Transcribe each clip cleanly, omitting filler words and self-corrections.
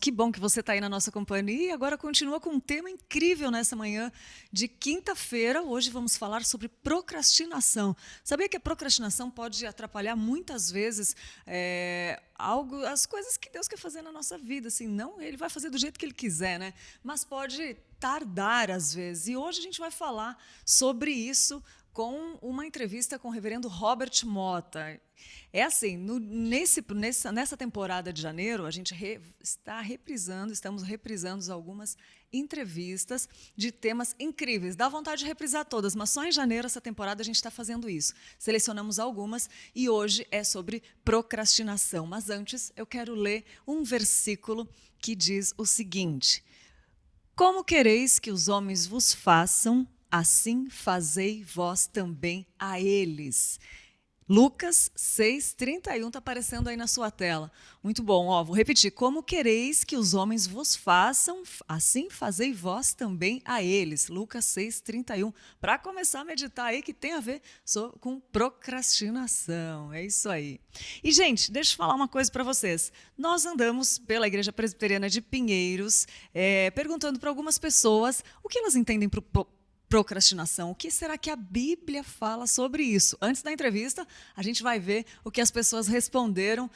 Que bom que você está aí na nossa companhia e agora continua com um tema incrível nessa manhã de quinta-feira. Hoje vamos falar sobre procrastinação. Sabia que a procrastinação pode atrapalhar muitas vezes as coisas que Deus quer fazer na nossa vida? Assim, não, Ele vai fazer do jeito que Ele quiser, né? Mas pode tardar às vezes. E hoje a gente vai falar sobre isso com uma entrevista com o reverendo Robert Motta. É assim, nessa temporada de janeiro, a gente estamos reprisando algumas entrevistas de temas incríveis. Dá vontade de reprisar todas, mas só em janeiro, essa temporada, a gente está fazendo isso. Selecionamos algumas e hoje é sobre procrastinação. Mas antes, eu quero ler um versículo que diz o seguinte: como quereis que os homens vos façam, assim fazei vós também a eles. Lucas 6:31 está aparecendo aí na sua tela. Muito bom, vou repetir. Como quereis que os homens vos façam, assim fazei vós também a eles. Lucas 6:31. Para começar a meditar aí, que tem a ver com procrastinação. É isso aí. E, gente, deixa eu falar uma coisa para vocês. Nós andamos pela Igreja Presbiteriana de Pinheiros, perguntando para algumas pessoas o que elas entendem por procrastinação. O que será que a Bíblia fala sobre isso? Antes da entrevista, a gente vai ver o que as pessoas responderam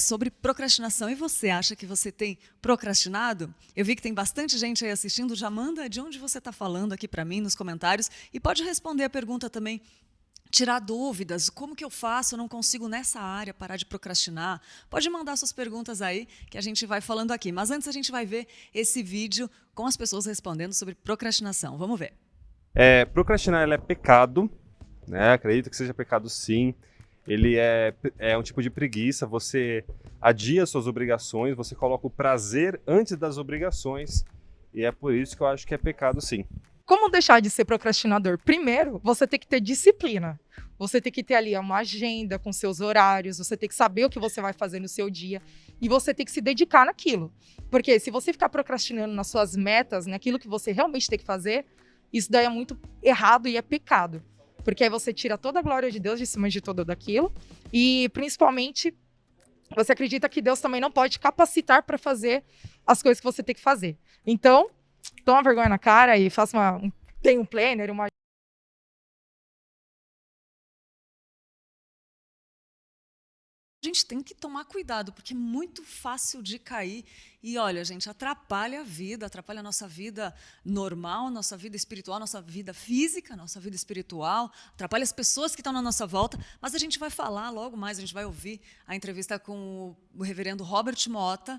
sobre procrastinação. E você acha que você tem procrastinado? Eu vi que tem bastante gente aí assistindo. Já manda de onde você está falando aqui para mim nos comentários. E pode responder a pergunta também, tirar dúvidas. Como que eu faço? Eu não consigo nessa área parar de procrastinar. Pode mandar suas perguntas aí que a gente vai falando aqui. Mas antes a gente vai ver esse vídeo com as pessoas respondendo sobre procrastinação. Vamos ver. Procrastinar é pecado, né? Acredito que seja pecado, sim. Ele é um tipo de preguiça. Você adia suas obrigações, você coloca o prazer antes das obrigações, e é por isso que eu acho que é pecado, sim. Como deixar de ser procrastinador? Primeiro, você tem que ter disciplina. Você tem que ter ali uma agenda com seus horários, você tem que saber o que você vai fazer no seu dia e você tem que se dedicar naquilo. Porque se você ficar procrastinando nas suas metas, naquilo que você realmente tem que fazer, isso daí é muito errado e é pecado. Porque aí você tira toda a glória de Deus de cima de tudo daquilo. E, principalmente, você acredita que Deus também não pode capacitar para fazer as coisas que você tem que fazer. Então, toma vergonha na cara e faça tem um planner, uma... A gente tem que tomar cuidado, porque é muito fácil de cair. E, olha, gente, atrapalha a vida, atrapalha a nossa vida normal, nossa vida espiritual, nossa vida física, nossa vida espiritual, atrapalha as pessoas que estão na nossa volta. Mas a gente vai falar logo mais, a gente vai ouvir a entrevista com o reverendo Robert Motta.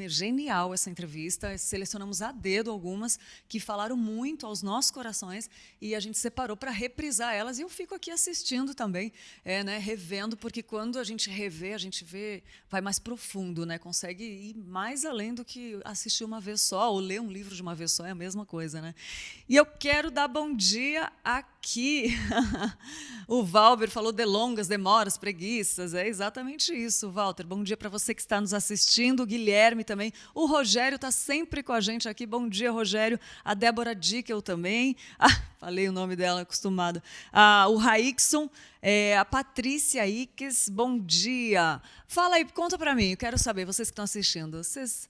Genial essa entrevista, selecionamos a dedo algumas que falaram muito aos nossos corações e a gente separou para reprisar elas, e eu fico aqui assistindo também, revendo, porque quando a gente revê, a gente vê, vai mais profundo, né? Consegue ir mais além do que assistir uma vez só ou ler um livro de uma vez só, é a mesma coisa, né? E eu quero dar bom dia aqui. O Valber falou delongas, demoras, preguiças, é exatamente isso, Walter. Bom dia para você que está nos assistindo, o Guilherme também. O Rogério está sempre com a gente aqui. Bom dia, Rogério. A Débora Dickel também. Falei o nome dela, acostumada. O Raixson, a Patrícia Iques, bom dia. Fala aí, conta para mim, eu quero saber, vocês que estão assistindo, vocês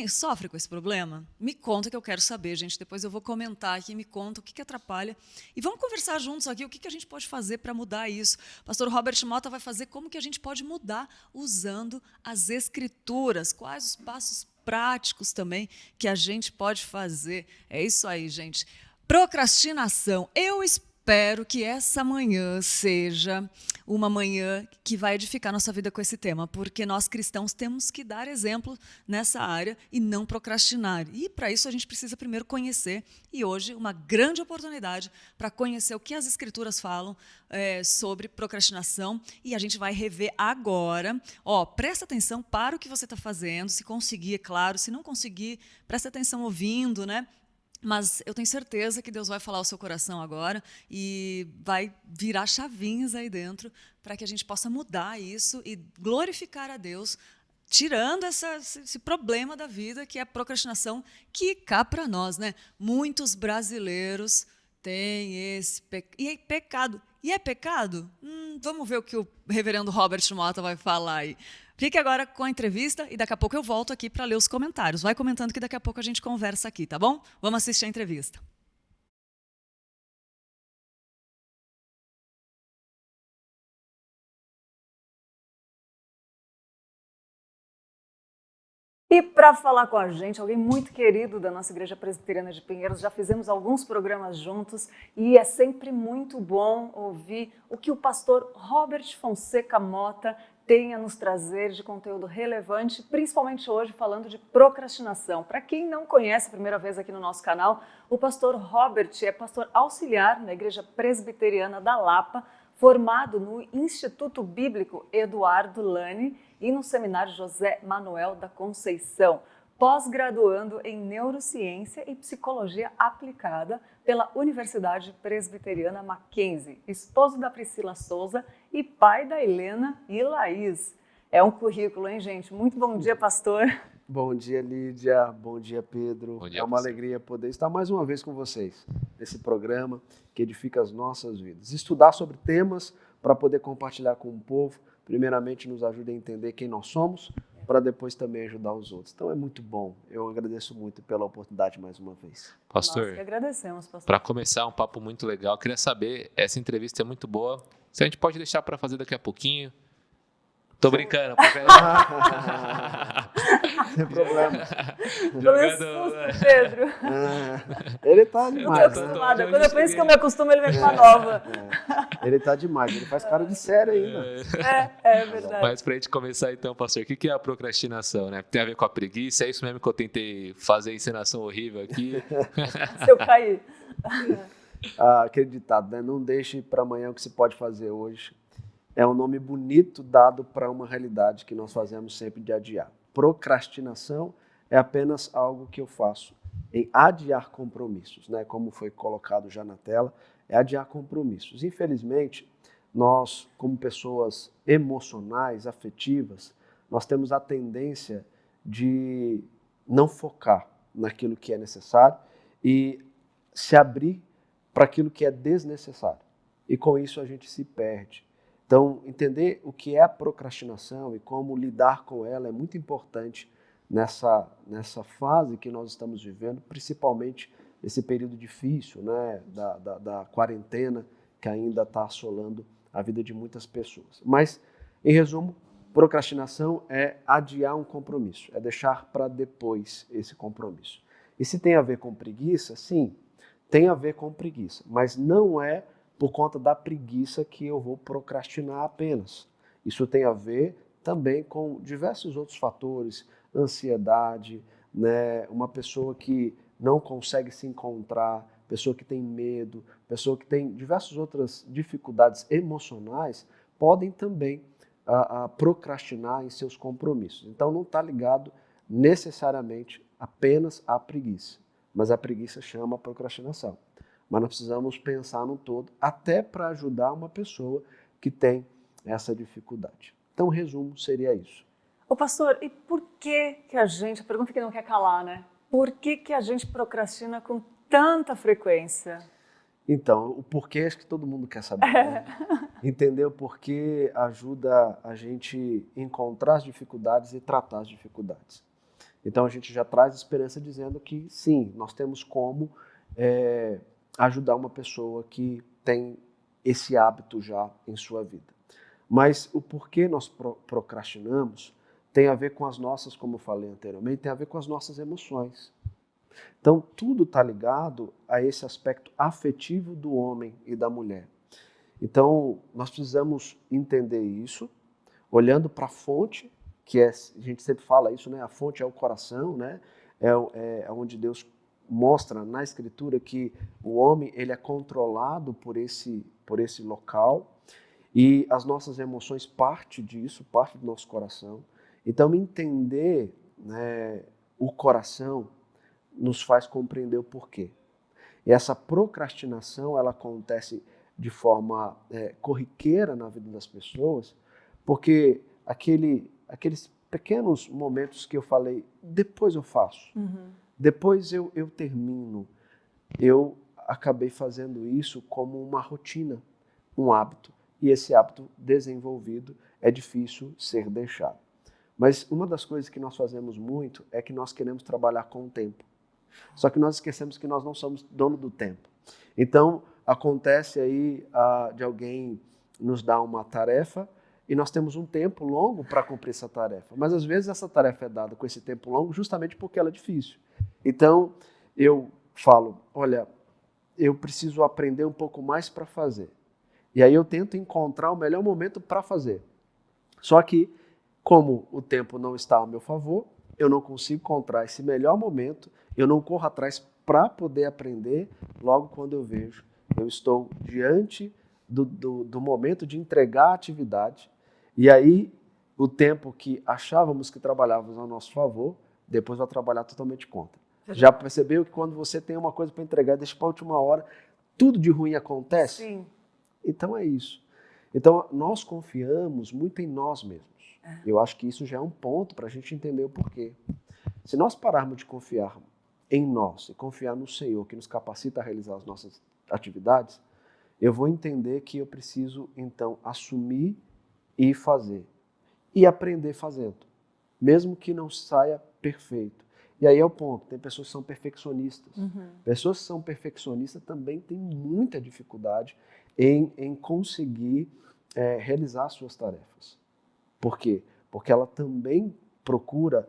sofrem com esse problema? Me conta que eu quero saber, gente. Depois eu vou comentar aqui, me conta o que atrapalha. E vamos conversar juntos aqui, o que a gente pode fazer para mudar isso. O pastor Robert Motta vai fazer como que a gente pode mudar usando as Escrituras. Quais os passos práticos também que a gente pode fazer. É isso aí, gente. Procrastinação. Eu espero que essa manhã seja uma manhã que vai edificar nossa vida com esse tema, porque nós cristãos temos que dar exemplo nessa área e não procrastinar. E para isso a gente precisa primeiro conhecer, e hoje uma grande oportunidade para conhecer o que as Escrituras falam sobre procrastinação, e a gente vai rever agora. Presta atenção para o que você está fazendo, se conseguir, é claro, se não conseguir, presta atenção ouvindo, né? Mas eu tenho certeza que Deus vai falar ao seu coração agora e vai virar chavinhas aí dentro para que a gente possa mudar isso e glorificar a Deus, tirando esse problema da vida que é a procrastinação, que cá para nós, né? Muitos brasileiros têm esse pecado. E é pecado? Vamos ver o que o reverendo Robert Motta vai falar aí. Fique agora com a entrevista e daqui a pouco eu volto aqui para ler os comentários. Vai comentando que daqui a pouco a gente conversa aqui, tá bom? Vamos assistir a entrevista. E para falar com a gente, alguém muito querido da nossa Igreja Presbiteriana de Pinheiros, já fizemos alguns programas juntos e é sempre muito bom ouvir o que o pastor Robert Fonseca Mota tem a nos trazer de conteúdo relevante, principalmente hoje falando de procrastinação. Para quem não conhece, a primeira vez aqui no nosso canal, o pastor Robert é pastor auxiliar na Igreja Presbiteriana da Lapa, formado no Instituto Bíblico Eduardo Lane e no Seminário José Manuel da Conceição, pós-graduando em Neurociência e Psicologia Aplicada pela Universidade Presbiteriana Mackenzie, esposo da Priscila Souza e pai da Helena e Laís. É um currículo, hein, gente? Muito bom dia, pastor. Bom dia, Lídia. Bom dia, Pedro. Bom dia, é uma alegria poder estar mais uma vez com vocês nesse programa que edifica as nossas vidas. Estudar sobre temas para poder compartilhar com o povo, primeiramente nos ajuda a entender quem nós somos, para depois também ajudar os outros. Então é muito bom. Eu agradeço muito pela oportunidade mais uma vez. Pastor, Nós que agradecemos, pastor. Para começar, um papo muito legal. Queria saber, essa entrevista é muito boa. Se a gente pode deixar para fazer daqui a pouquinho. Tô brincando. Sem problema. Susto, Pedro. Ele tá Eu tô demais, né? acostumada. Quando eu penso que eu me acostumo, ele vem com uma nova. Ele tá demais. Ele faz cara de sério ainda. É verdade. Mas para a gente começar então, pastor, o que é a procrastinação, né? Tem a ver com a preguiça? É isso mesmo que eu tentei fazer encenação horrível aqui? Se eu cair. Aquele ditado, né? Não deixe para amanhã o que se pode fazer hoje. É um nome bonito dado para uma realidade que nós fazemos sempre de adiar. Procrastinação é apenas algo que eu faço em adiar compromissos, né? Como foi colocado já na tela, é adiar compromissos. Infelizmente, nós, como pessoas emocionais, afetivas, nós temos a tendência de não focar naquilo que é necessário e se abrir para aquilo que é desnecessário. E com isso a gente se perde. Então, entender o que é a procrastinação e como lidar com ela é muito importante nessa fase que nós estamos vivendo, principalmente nesse período difícil, né, da quarentena que ainda está assolando a vida de muitas pessoas. Mas, em resumo, procrastinação é adiar um compromisso, é deixar para depois esse compromisso. E se tem a ver com preguiça? Sim, tem a ver com preguiça, mas não é por conta da preguiça que eu vou procrastinar apenas. Isso tem a ver também com diversos outros fatores, ansiedade, né? Uma pessoa que não consegue se encontrar, pessoa que tem medo, pessoa que tem diversas outras dificuldades emocionais, podem também procrastinar em seus compromissos. Então não está ligado necessariamente apenas à preguiça, mas a preguiça chama a procrastinação. Mas nós precisamos pensar no todo, até para ajudar uma pessoa que tem essa dificuldade. Então, o resumo seria isso. Ô pastor, e por que a gente, a pergunta que não quer calar, né? Por que a gente procrastina com tanta frequência? Então, o porquê acho que todo mundo quer saber. Né? Entender o porquê ajuda a gente encontrar as dificuldades e tratar as dificuldades. Então, a gente já traz esperança dizendo que, sim, nós temos como ajudar uma pessoa que tem esse hábito já em sua vida. Mas o porquê nós procrastinamos tem a ver com as nossas, como eu falei anteriormente, tem a ver com as nossas emoções. Então, tudo está ligado a esse aspecto afetivo do homem e da mulher. Então, nós precisamos entender isso, olhando para a fonte, que a gente sempre fala isso, né? A fonte é o coração, né? É onde Deus mostra na Escritura que o homem ele é controlado por esse local e as nossas emoções parte disso, parte do nosso coração. Então, entender, né, o coração nos faz compreender o porquê. E essa procrastinação ela acontece de forma corriqueira na vida das pessoas, porque aqueles pequenos momentos que eu falei, depois eu faço. Depois eu termino. Eu acabei fazendo isso como uma rotina, um hábito. E esse hábito desenvolvido é difícil ser deixado. Mas uma das coisas que nós fazemos muito é que nós queremos trabalhar com o tempo. Só que nós esquecemos que nós não somos dono do tempo. Então, acontece aí de alguém nos dar uma tarefa e nós temos um tempo longo para cumprir essa tarefa. Mas, às vezes, essa tarefa é dada com esse tempo longo justamente porque ela é difícil. Então, eu falo, olha, eu preciso aprender um pouco mais para fazer. E aí eu tento encontrar o melhor momento para fazer. Só que, como o tempo não está ao meu favor, eu não consigo encontrar esse melhor momento, eu não corro atrás para poder aprender logo quando eu vejo. Eu estou diante do momento de entregar a atividade, e aí o tempo que achávamos que trabalhávamos a nosso favor, depois vai trabalhar totalmente contra. Já percebeu que quando você tem uma coisa para entregar e deixa para a última hora, tudo de ruim acontece? Sim. Então é isso. Então nós confiamos muito em nós mesmos. Eu acho que isso já é um ponto para a gente entender o porquê. Se nós pararmos de confiar em nós e confiar no Senhor, que nos capacita a realizar as nossas atividades, eu vou entender que eu preciso, então, assumir e fazer. E aprender fazendo, mesmo que não saia perfeito. E aí é o ponto, tem pessoas que são perfeccionistas. Pessoas que são perfeccionistas também têm muita dificuldade em conseguir realizar suas tarefas. Por quê? Porque ela também procura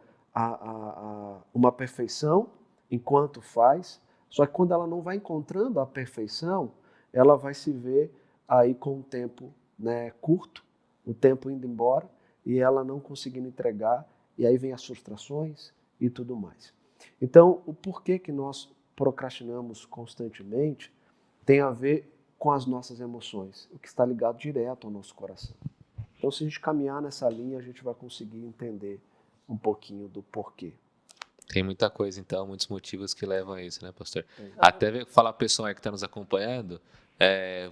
uma perfeição enquanto faz, só que quando ela não vai encontrando a perfeição, ela vai se ver aí com o tempo, né, curto, o tempo indo embora, e ela não conseguindo entregar, e aí vem as frustrações e tudo mais. Então, o porquê que nós procrastinamos constantemente tem a ver com as nossas emoções, o que está ligado direto ao nosso coração. Então, se a gente caminhar nessa linha, a gente vai conseguir entender um pouquinho do porquê. Tem muita coisa, então, muitos motivos que levam a isso, né, pastor? Até falar para o pessoal aí que está nos acompanhando,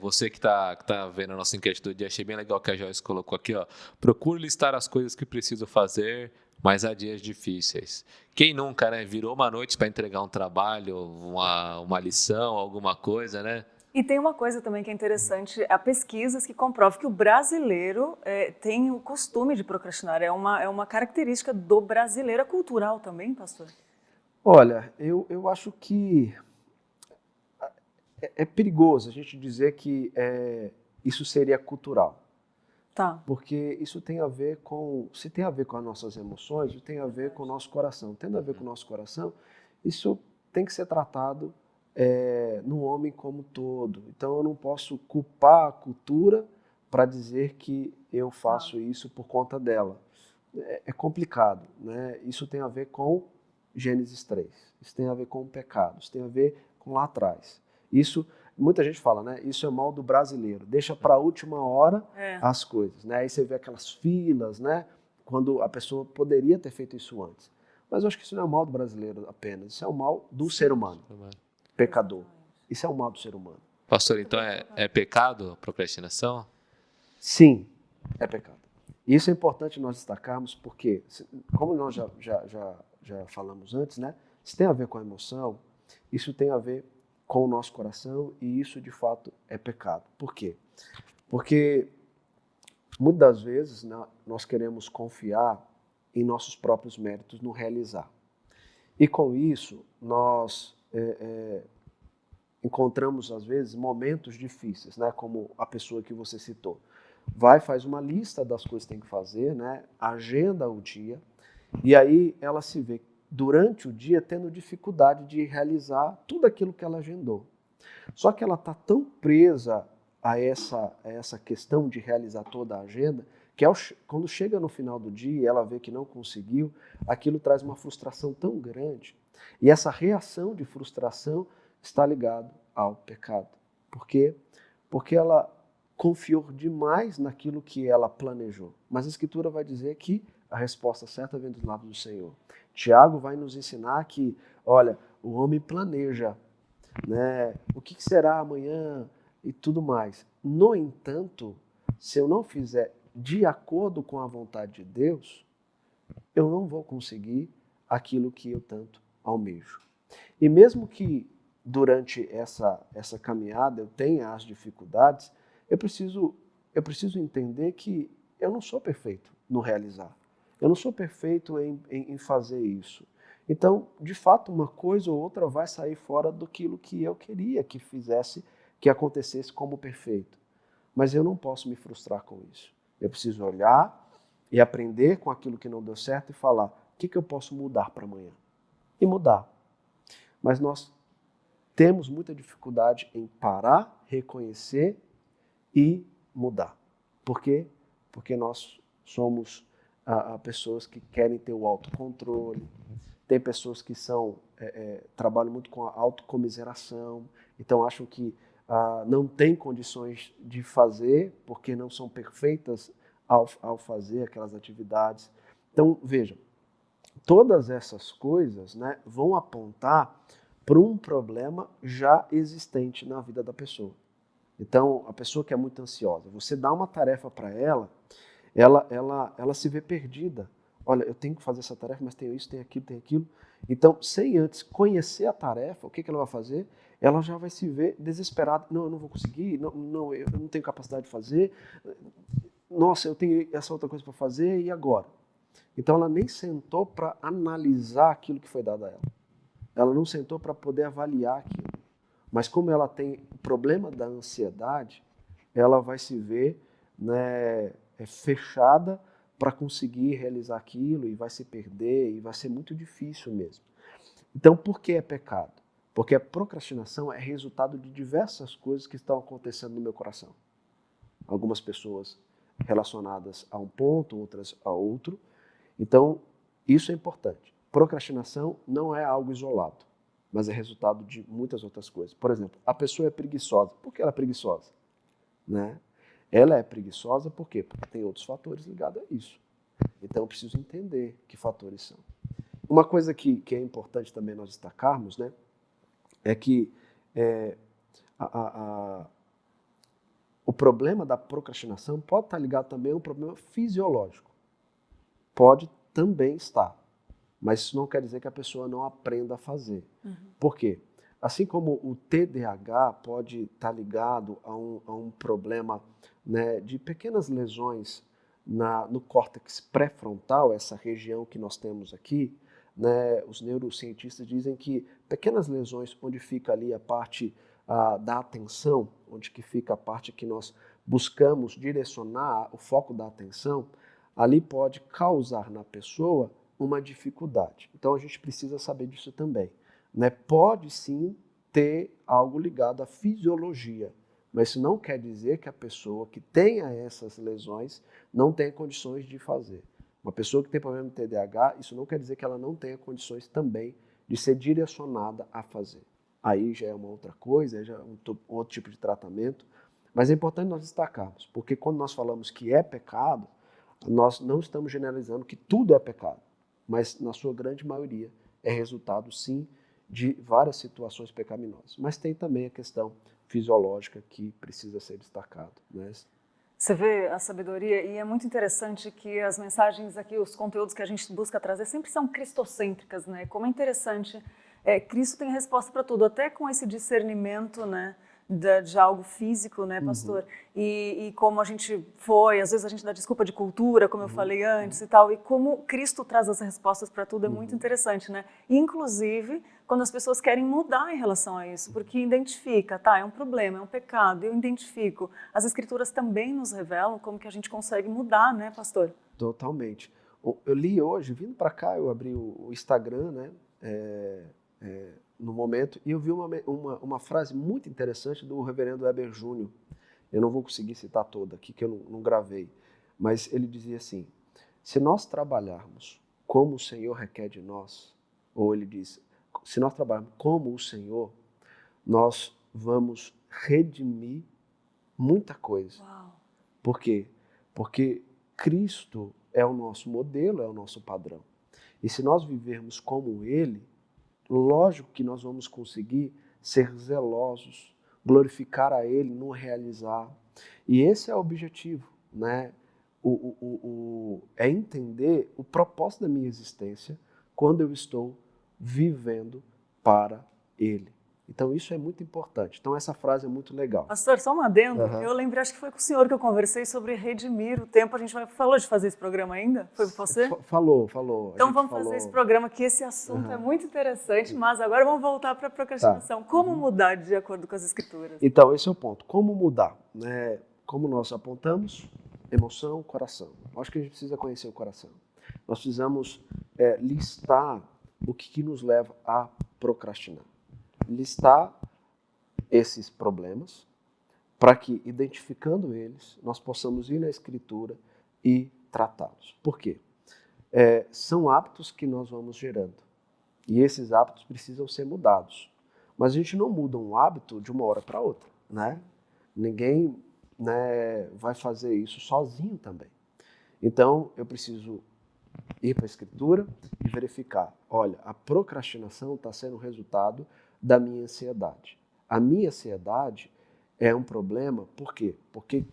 você que tá vendo a nossa enquete do dia, achei bem legal que a Joyce colocou aqui, ó. Procure listar as coisas que preciso fazer, mas há dias difíceis. Quem nunca, né, virou uma noite para entregar um trabalho, uma lição, alguma coisa, né? E tem uma coisa também que é interessante, há pesquisas que comprovam que o brasileiro tem o costume de procrastinar, é uma característica do brasileiro, é cultural também, pastor? Olha, eu acho que é perigoso a gente dizer que isso seria cultural. Tá. Porque isso tem a ver se tem a ver com as nossas emoções, isso tem a ver com o nosso coração. Tendo a ver com o nosso coração, isso tem que ser tratado no homem como um todo. Então eu não posso culpar a cultura para dizer que eu faço isso por conta dela. É complicado, né? Isso tem a ver com Gênesis 3, isso tem a ver com o pecado, isso tem a ver com lá atrás. Isso, muita gente fala, né? Isso é mal do brasileiro, deixa para a última hora as coisas, né? Aí você vê aquelas filas, né? Quando a pessoa poderia ter feito isso antes. Mas eu acho que isso não é o mal do brasileiro apenas, isso é o mal do ser humano, pecador. Isso é o mal do ser humano. Pastor, então é pecado a procrastinação? Sim, é pecado. Isso é importante nós destacarmos porque, como nós já falamos antes, né? Se tem a ver com a emoção, isso tem a ver com o nosso coração e isso, de fato, é pecado. Por quê? Porque, muitas das vezes, né, nós queremos confiar em nossos próprios méritos no realizar. E, com isso, nós encontramos, às vezes, momentos difíceis, né, como a pessoa que você citou. Faz uma lista das coisas que tem que fazer, né, agenda o dia, e aí ela se vê durante o dia tendo dificuldade de realizar tudo aquilo que ela agendou. Só que ela está tão presa a essa questão de realizar toda a agenda, que quando chega no final do dia e ela vê que não conseguiu, aquilo traz uma frustração tão grande. E essa reação de frustração está ligada ao pecado. Por quê? Porque ela confiou demais naquilo que ela planejou. Mas a Escritura vai dizer que a resposta certa vem dos lábios do Senhor. Tiago vai nos ensinar que, olha, o homem planeja, né, o que será amanhã e tudo mais. No entanto, se eu não fizer de acordo com a vontade de Deus, eu não vou conseguir aquilo que eu tanto almejo. E mesmo que durante essa caminhada eu tenha as dificuldades, eu preciso entender que eu não sou perfeito no realizar. Eu não sou perfeito em fazer isso. Então, de fato, uma coisa ou outra vai sair fora daquilo que eu queria que fizesse, que acontecesse como perfeito. Mas eu não posso me frustrar com isso. Eu preciso olhar e aprender com aquilo que não deu certo e falar, o que eu posso mudar para amanhã? E mudar. Mas nós temos muita dificuldade em parar, reconhecer e mudar. Por quê? Porque nós somos pessoas que querem ter o autocontrole, tem pessoas que trabalham muito com a autocomiseração, então acham que não têm condições de fazer porque não são perfeitas ao fazer aquelas atividades. Então, vejam, todas essas coisas, né, vão apontar para um problema já existente na vida da pessoa. Então, a pessoa que é muito ansiosa, você dá uma tarefa para ela, ela se vê perdida. Olha, eu tenho que fazer essa tarefa, mas tenho isso, tenho aquilo, tenho aquilo. Então, sem antes conhecer a tarefa, o que ela vai fazer? Ela já vai se ver desesperada. Não, eu não vou conseguir, não, eu não tenho capacidade de fazer. Nossa, eu tenho essa outra coisa para fazer, e agora? Então, ela nem sentou para analisar aquilo que foi dado a ela. Ela não sentou para poder avaliar aquilo. Mas como ela tem o problema da ansiedade, ela vai se ver, né, fechada para conseguir realizar aquilo e vai se perder e vai ser muito difícil mesmo. Então, por que é pecado? Porque a procrastinação é resultado de diversas coisas que estão acontecendo no meu coração. Algumas pessoas relacionadas a um ponto, outras a outro. Então, isso é importante. Procrastinação não é algo isolado, mas é resultado de muitas outras coisas. Por exemplo, a pessoa é preguiçosa. Por que ela é preguiçosa? Né? Ela é preguiçosa por quê? Porque tem outros fatores ligados a isso. Então, eu preciso entender que fatores são. Uma coisa que é importante também nós destacarmos, né, é que o problema da procrastinação pode estar ligado também a um problema fisiológico. Pode também estar. Mas isso não quer dizer que a pessoa não aprenda a fazer. Uhum. Por quê? Assim como o TDAH pode estar ligado a um problema, né, de pequenas lesões no córtex pré-frontal, essa região que nós temos aqui, né, os neurocientistas dizem que pequenas lesões onde fica ali a parte da atenção, onde que fica a parte que nós buscamos direcionar o foco da atenção, ali pode causar na pessoa uma dificuldade. Então a gente precisa saber disso também. Né? Pode sim ter algo ligado à fisiologia, mas isso não quer dizer que a pessoa que tenha essas lesões não tenha condições de fazer. Uma pessoa que tem problema de TDAH, isso não quer dizer que ela não tenha condições também de ser direcionada a fazer. Aí já é uma outra coisa, já é um outro tipo de tratamento, mas é importante nós destacarmos, porque quando nós falamos que é pecado, nós não estamos generalizando que tudo é pecado, mas na sua grande maioria é resultado, sim, de várias situações pecaminosas. Mas tem também a questão fisiológica que precisa ser destacado. Né? Você vê a sabedoria, e é muito interessante que as mensagens aqui, os conteúdos que a gente busca trazer sempre são cristocêntricas, né? Como é interessante, Cristo tem resposta para tudo, até com esse discernimento, né? De algo físico, né, pastor? Uhum. E como a gente às vezes a gente dá desculpa de cultura, como eu falei antes e tal, e como Cristo traz as respostas para tudo é muito interessante, né? Inclusive, quando as pessoas querem mudar em relação a isso, porque identifica, tá, é um problema, é um pecado, eu identifico. As Escrituras também nos revelam como que a gente consegue mudar, né, pastor? Totalmente. Eu li hoje, vindo para cá, eu abri o Instagram, né, no momento, e eu vi uma frase muito interessante do reverendo Heber Júnior. Eu não vou conseguir citar toda aqui, que eu não gravei, mas ele dizia assim, se nós trabalharmos como o Senhor requer de nós, ou ele diz, se nós trabalharmos como o Senhor, nós vamos redimir muita coisa. Uau. Por quê? Porque Cristo é o nosso modelo, é o nosso padrão. E se nós vivermos como Ele, lógico que nós vamos conseguir ser zelosos, glorificar a Ele no realizar. E esse é o objetivo, né? É entender o propósito da minha existência quando eu estou vivendo para Ele. Então, isso é muito importante. Então, essa frase é muito legal. Pastor, só um adendo. Aham. Eu lembrei, acho que foi com o senhor que eu conversei sobre redimir o tempo. A gente falou de fazer esse programa ainda? Foi com você? Falou. A Então gente vamos falou. fazer esse programa, que esse assunto Aham. é muito interessante, mas agora vamos voltar para a procrastinação. Como mudar de acordo com as escrituras? Então, esse é o ponto. Como mudar? Né? Como nós apontamos, emoção, coração. Acho que a gente precisa conhecer o coração. Nós precisamos listar o que nos leva a procrastinar. Listar esses problemas para que, identificando eles, nós possamos ir na Escritura e tratá-los. Por quê? São hábitos que nós vamos gerando. E esses hábitos precisam ser mudados. Mas a gente não muda um hábito de uma hora para outra, né? Ninguém, né, vai fazer isso sozinho também. Então, eu preciso ir para a Escritura e verificar, olha, a procrastinação está sendo resultado da minha ansiedade. A minha ansiedade é um problema, por quê? Porque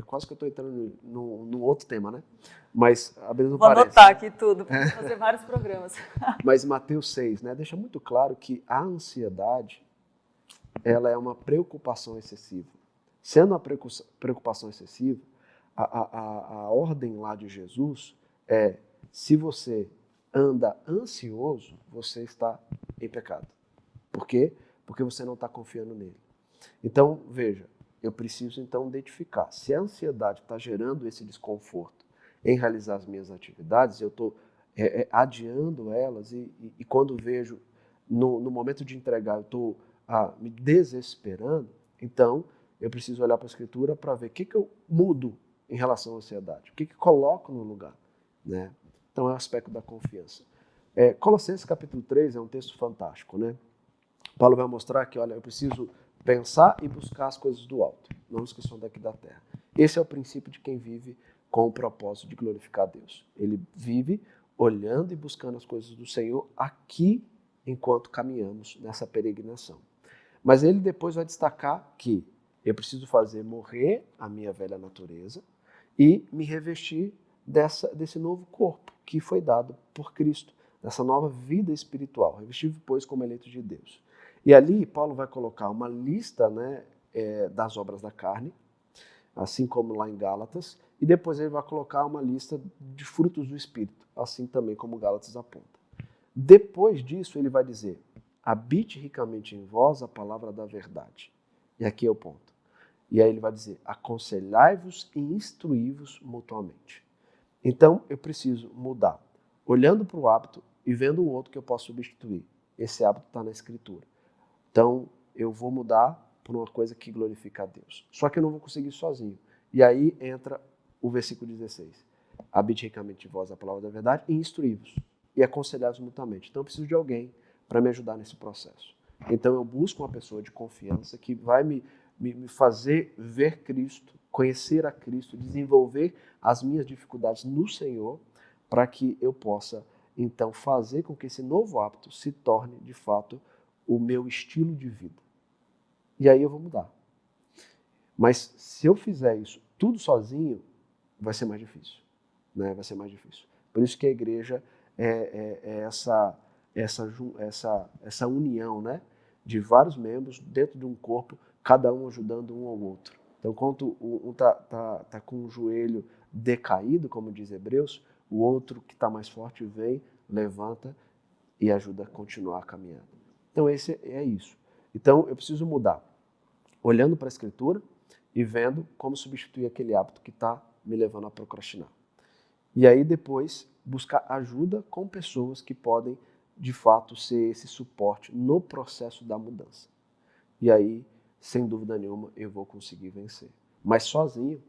quase que eu estou entrando num outro tema, né? Mas, abrindo Vou parênteses. anotar aqui tudo, para fazer vários programas. Mas Mateus 6, né, deixa muito claro que a ansiedade, ela é uma preocupação excessiva. Sendo uma preocupação excessiva, a ordem lá de Jesus é, se você anda ansioso, você está em pecado. Por quê? Porque você não está confiando nele. Então, veja, eu preciso então identificar se a ansiedade está gerando esse desconforto em realizar as minhas atividades, eu estou adiando elas e quando vejo, no momento de entregar, eu estou me desesperando, então eu preciso olhar para a Escritura para ver o que eu mudo em relação à ansiedade, o que coloco no lugar, né? Então é o aspecto da confiança. Colossenses capítulo 3 é um texto fantástico, né? Paulo vai mostrar que, olha, eu preciso pensar e buscar as coisas do alto, não as que são daqui da terra. Esse é o princípio de quem vive com o propósito de glorificar a Deus. Ele vive olhando e buscando as coisas do Senhor aqui, enquanto caminhamos nessa peregrinação. Mas ele depois vai destacar que eu preciso fazer morrer a minha velha natureza e me revestir desse novo corpo que foi dado por Cristo, dessa nova vida espiritual, revestível, pois, como eleito de Deus. E ali, Paulo vai colocar uma lista, né, das obras da carne, assim como lá em Gálatas, e depois ele vai colocar uma lista de frutos do Espírito, assim também como Gálatas aponta. Depois disso, ele vai dizer, habite ricamente em vós a palavra da verdade. E aqui é o ponto. E aí ele vai dizer, aconselhai-vos e instruí-vos mutuamente. Então, eu preciso mudar, olhando para o hábito e vendo um outro que eu posso substituir. Esse hábito está na Escritura. Então, eu vou mudar por uma coisa que glorifica a Deus. Só que eu não vou conseguir sozinho. E aí entra o versículo 16. Habite ricamente em vós a palavra da verdade e instruí-vos. E aconselhai-vos mutuamente. Então, eu preciso de alguém para me ajudar nesse processo. Então, eu busco uma pessoa de confiança que vai me fazer ver Cristo, conhecer a Cristo, desenvolver as minhas dificuldades no Senhor, para que eu possa, então, fazer com que esse novo hábito se torne, de fato, o meu estilo de vida. E aí eu vou mudar. Mas se eu fizer isso tudo sozinho, vai ser mais difícil, né? Vai ser mais difícil. Por isso que a igreja é essa união, né, de vários membros dentro de um corpo, cada um ajudando um ao outro. Então, quando um tá com o joelho decaído, como diz Hebreus, o outro que está mais forte vem, levanta e ajuda a continuar caminhando. Então, esse é isso. Então, eu preciso mudar, olhando para a Escritura e vendo como substituir aquele hábito que está me levando a procrastinar. E aí, depois, buscar ajuda com pessoas que podem, de fato, ser esse suporte no processo da mudança. E aí, sem dúvida nenhuma, eu vou conseguir vencer. Mas sozinho,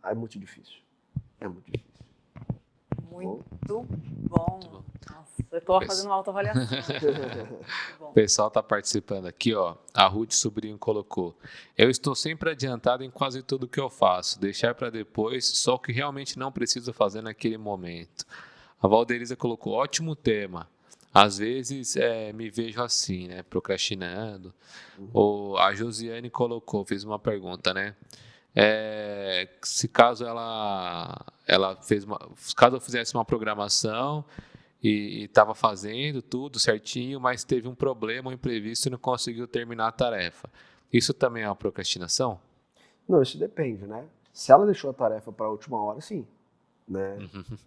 é muito difícil. É muito difícil. Muito bom. Nossa, eu estou fazendo uma autoavaliação. O pessoal está participando aqui, ó. A Ruth Sobrinho colocou: eu estou sempre adiantado em quase tudo que eu faço. Deixar para depois só o que realmente não preciso fazer naquele momento. A Valderiza colocou: ótimo tema. Às vezes me vejo assim, né? Procrastinando. Ou a Josiane colocou, fez uma pergunta, né? Se caso caso eu fizesse uma programação e estava fazendo tudo certinho, mas teve um problema, um imprevisto e não conseguiu terminar a tarefa. Isso também é uma procrastinação? Não, isso depende, né? Se ela deixou a tarefa para a última hora, sim, né?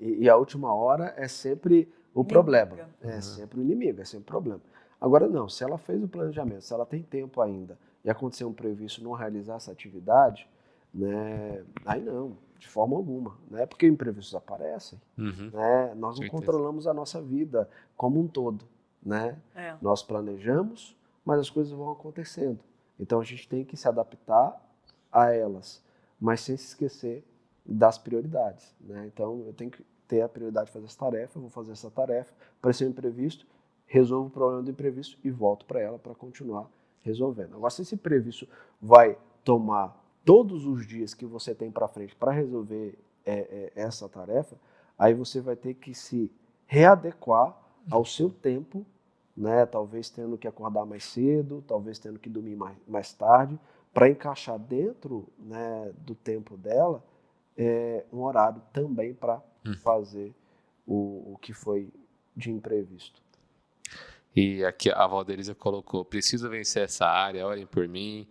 E a última hora é sempre o problema, é sempre o inimigo, é sempre o problema. Agora não, se ela fez o planejamento, se ela tem tempo ainda e aconteceu um imprevisto não realizar essa atividade, né? Aí não, de forma alguma, né? Porque imprevistos aparecem, né? Nós não Certeza. controlamos a nossa vida como um todo, né? É. Nós planejamos, mas as coisas vão acontecendo. Então a gente tem que se adaptar a elas, mas sem se esquecer das prioridades, né? Então eu tenho que ter a prioridade de fazer essa tarefa, eu vou fazer essa tarefa, apareceu um imprevisto, resolvo o problema do imprevisto e volto para ela para continuar resolvendo. Agora, se esse imprevisto vai tomar todos os dias que você tem para frente para resolver essa tarefa, aí você vai ter que se readequar ao seu tempo, né? Talvez tendo que acordar mais cedo, talvez tendo que dormir mais tarde, para encaixar dentro, né, do tempo dela um horário também para fazer o que foi de imprevisto. E aqui a Valdelisa colocou: preciso vencer essa área, orem por mim.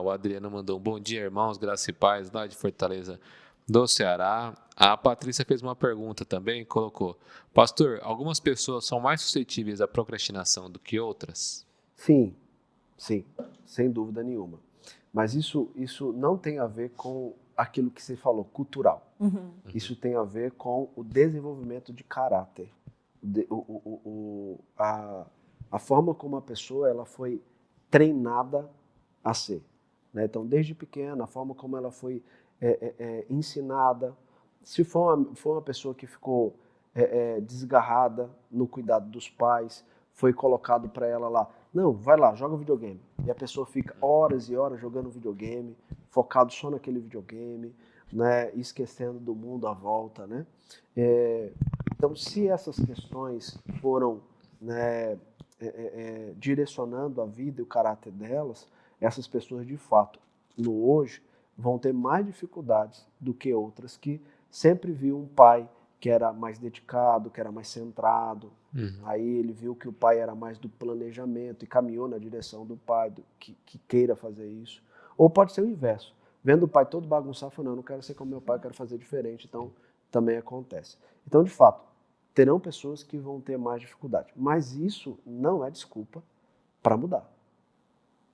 O Adriano mandou: bom dia, irmãos, graça e paz, lá de Fortaleza do Ceará. A Patrícia fez uma pergunta também, colocou: pastor, algumas pessoas são mais suscetíveis à procrastinação do que outras? Sim, sim, sem dúvida nenhuma. Mas isso não tem a ver com aquilo que você falou, cultural. Isso tem a ver com o desenvolvimento de caráter. A forma como a pessoa ela foi treinada a ser, né? Então, desde pequena, a forma como ela foi ensinada. Se for uma pessoa que ficou desgarrada no cuidado dos pais, foi colocado para ela lá, não, vai lá, joga videogame. E a pessoa fica horas e horas jogando videogame, focado só naquele videogame, né? Esquecendo do mundo à volta, né? Então, se essas questões foram, né, direcionando a vida e o caráter delas, essas pessoas, de fato, no hoje, vão ter mais dificuldades do que outras que sempre viu um pai que era mais dedicado, que era mais centrado. Aí ele viu que o pai era mais do planejamento e caminhou na direção do pai, que queira fazer isso. Ou pode ser o inverso. Vendo o pai todo bagunçado, falando, não, não quero ser como meu pai, quero fazer diferente. Então, também acontece. Então, de fato, terão pessoas que vão ter mais dificuldade. Mas isso não é desculpa para mudar.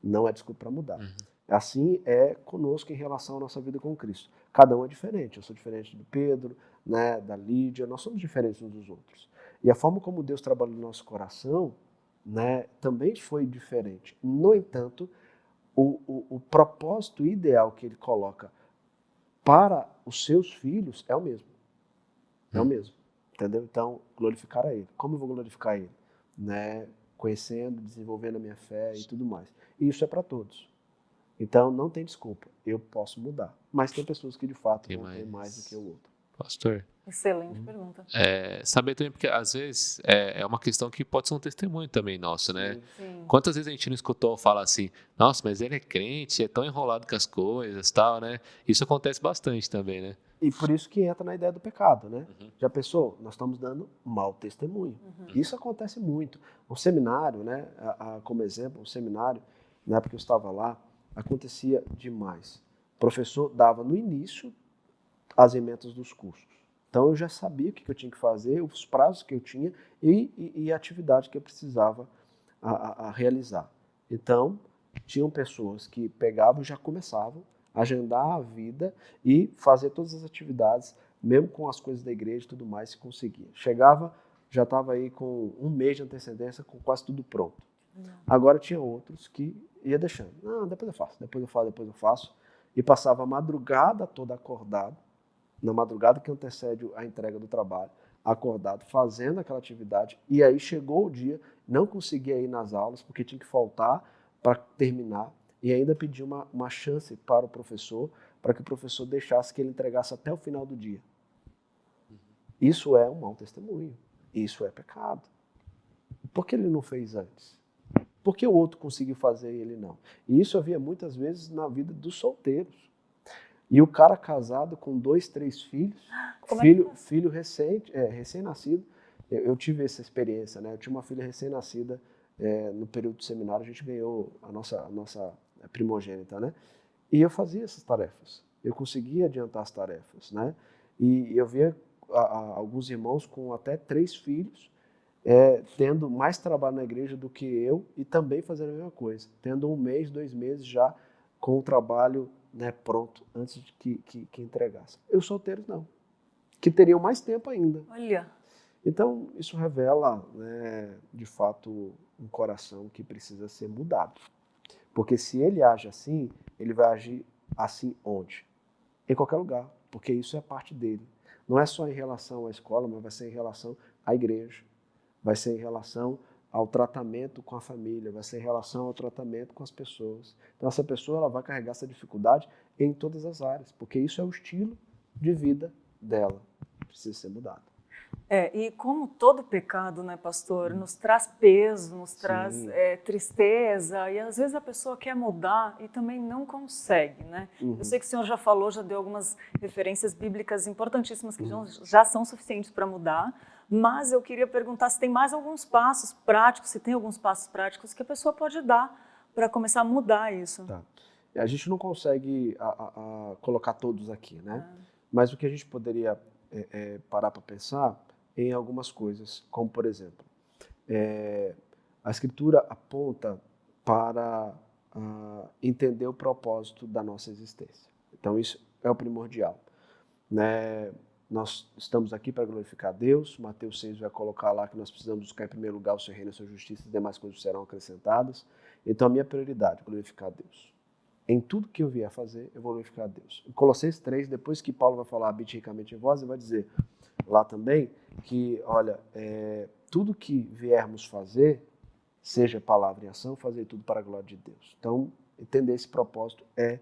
Não é desculpa para mudar. Assim é conosco em relação à nossa vida com Cristo. Cada um é diferente. Eu sou diferente do Pedro, né, da Lídia, nós somos diferentes uns dos outros. E a forma como Deus trabalha no nosso coração, né, também foi diferente. No entanto, o propósito ideal que Ele coloca para os seus filhos é o mesmo. É o mesmo. Entendeu? Então, glorificar a Ele. Como eu vou glorificar Ele? Né? Conhecendo, desenvolvendo a minha fé e tudo mais. E isso é para todos. Então, não tem desculpa. Eu posso mudar. Mas tem pessoas que, de fato, vão ter mais do que o outro. Pastor? Excelente pergunta. Saber também, porque às vezes é uma questão que pode ser um testemunho também nosso, né? Sim. Quantas vezes a gente não escutou falar assim, nossa, mas ele é crente, é tão enrolado com as coisas, tal, né? Isso acontece bastante também, né? E por isso que entra na ideia do pecado, né? Já pensou? Nós estamos dando mau testemunho. Isso acontece muito. Um seminário, né? Como exemplo, um seminário, na época que eu estava lá, acontecia demais. O professor dava no início as emendas dos cursos. Então eu já sabia o que eu tinha que fazer, os prazos que eu tinha e a atividade que eu precisava a realizar. Então, tinham pessoas que pegavam e já começavam a agendar a vida e fazer todas as atividades, mesmo com as coisas da igreja e tudo mais, se conseguia. Chegava, já estava aí com um mês de antecedência, com quase tudo pronto. Agora tinha outros que ia deixando. Não, depois eu faço. E passava a madrugada toda acordado, na madrugada que antecede a entrega do trabalho, acordado, fazendo aquela atividade, e aí chegou o dia, não conseguia ir nas aulas, porque tinha que faltar para terminar, e ainda pedi uma chance para o professor, para que o professor deixasse que ele entregasse até o final do dia. Isso é um mau testemunho, isso é pecado. Por que ele não fez antes? Por que o outro conseguiu fazer e ele não? E isso havia muitas vezes na vida dos solteiros. E o cara casado com 2, 3 filhos, filho recém-nascido, Eu tive essa experiência, né? Eu tinha uma filha recém-nascida, no período do seminário, a gente ganhou a nossa primogênita, né? E eu fazia essas tarefas, eu conseguia adiantar as tarefas, né? E eu via alguns irmãos com até 3 filhos, tendo mais trabalho na igreja do que eu e também fazendo a mesma coisa, tendo 1 mês, 2 meses já com o trabalho, né, pronto, antes de que entregasse. Os solteiros não, que teriam mais tempo ainda. Olha, Então, isso revela, né, de fato, um coração que precisa ser mudado. Porque se ele age assim, ele vai agir assim onde? Em qualquer lugar, porque isso é parte dele. Não é só em relação à escola, mas vai ser em relação à igreja, vai ser em relação ao tratamento com a família, vai ser em relação ao tratamento com as pessoas. Então, essa pessoa ela vai carregar essa dificuldade em todas as áreas, porque isso é o estilo de vida dela. Precisa ser mudado. e como todo pecado, né, pastor, nos traz peso, nos traz Sim. tristeza, e às vezes a pessoa quer mudar e também não consegue, né? Eu sei que o senhor já falou, já deu algumas referências bíblicas importantíssimas que já são suficientes para mudar, mas eu queria perguntar se tem mais alguns passos práticos, se tem alguns passos práticos que a pessoa pode dar para começar a mudar isso. Tá. A gente não consegue colocar todos aqui, né? Mas o que a gente poderia parar para pensar em algumas coisas, como por exemplo, a Escritura aponta para entender o propósito da nossa existência. Então isso é o primordial, né? Nós estamos aqui para glorificar a Deus. Mateus 6 vai colocar lá que nós precisamos buscar em primeiro lugar o seu reino e a sua justiça, e demais coisas serão acrescentadas. Então a minha prioridade é glorificar a Deus. Em tudo que eu vier fazer, eu vou glorificar a Deus. Em Colossenses 3, depois que Paulo vai falar habite ricamente em vós, ele vai dizer lá também que, olha, tudo que viermos fazer, seja palavra e ação, fazer tudo para a glória de Deus. Então, entender esse propósito é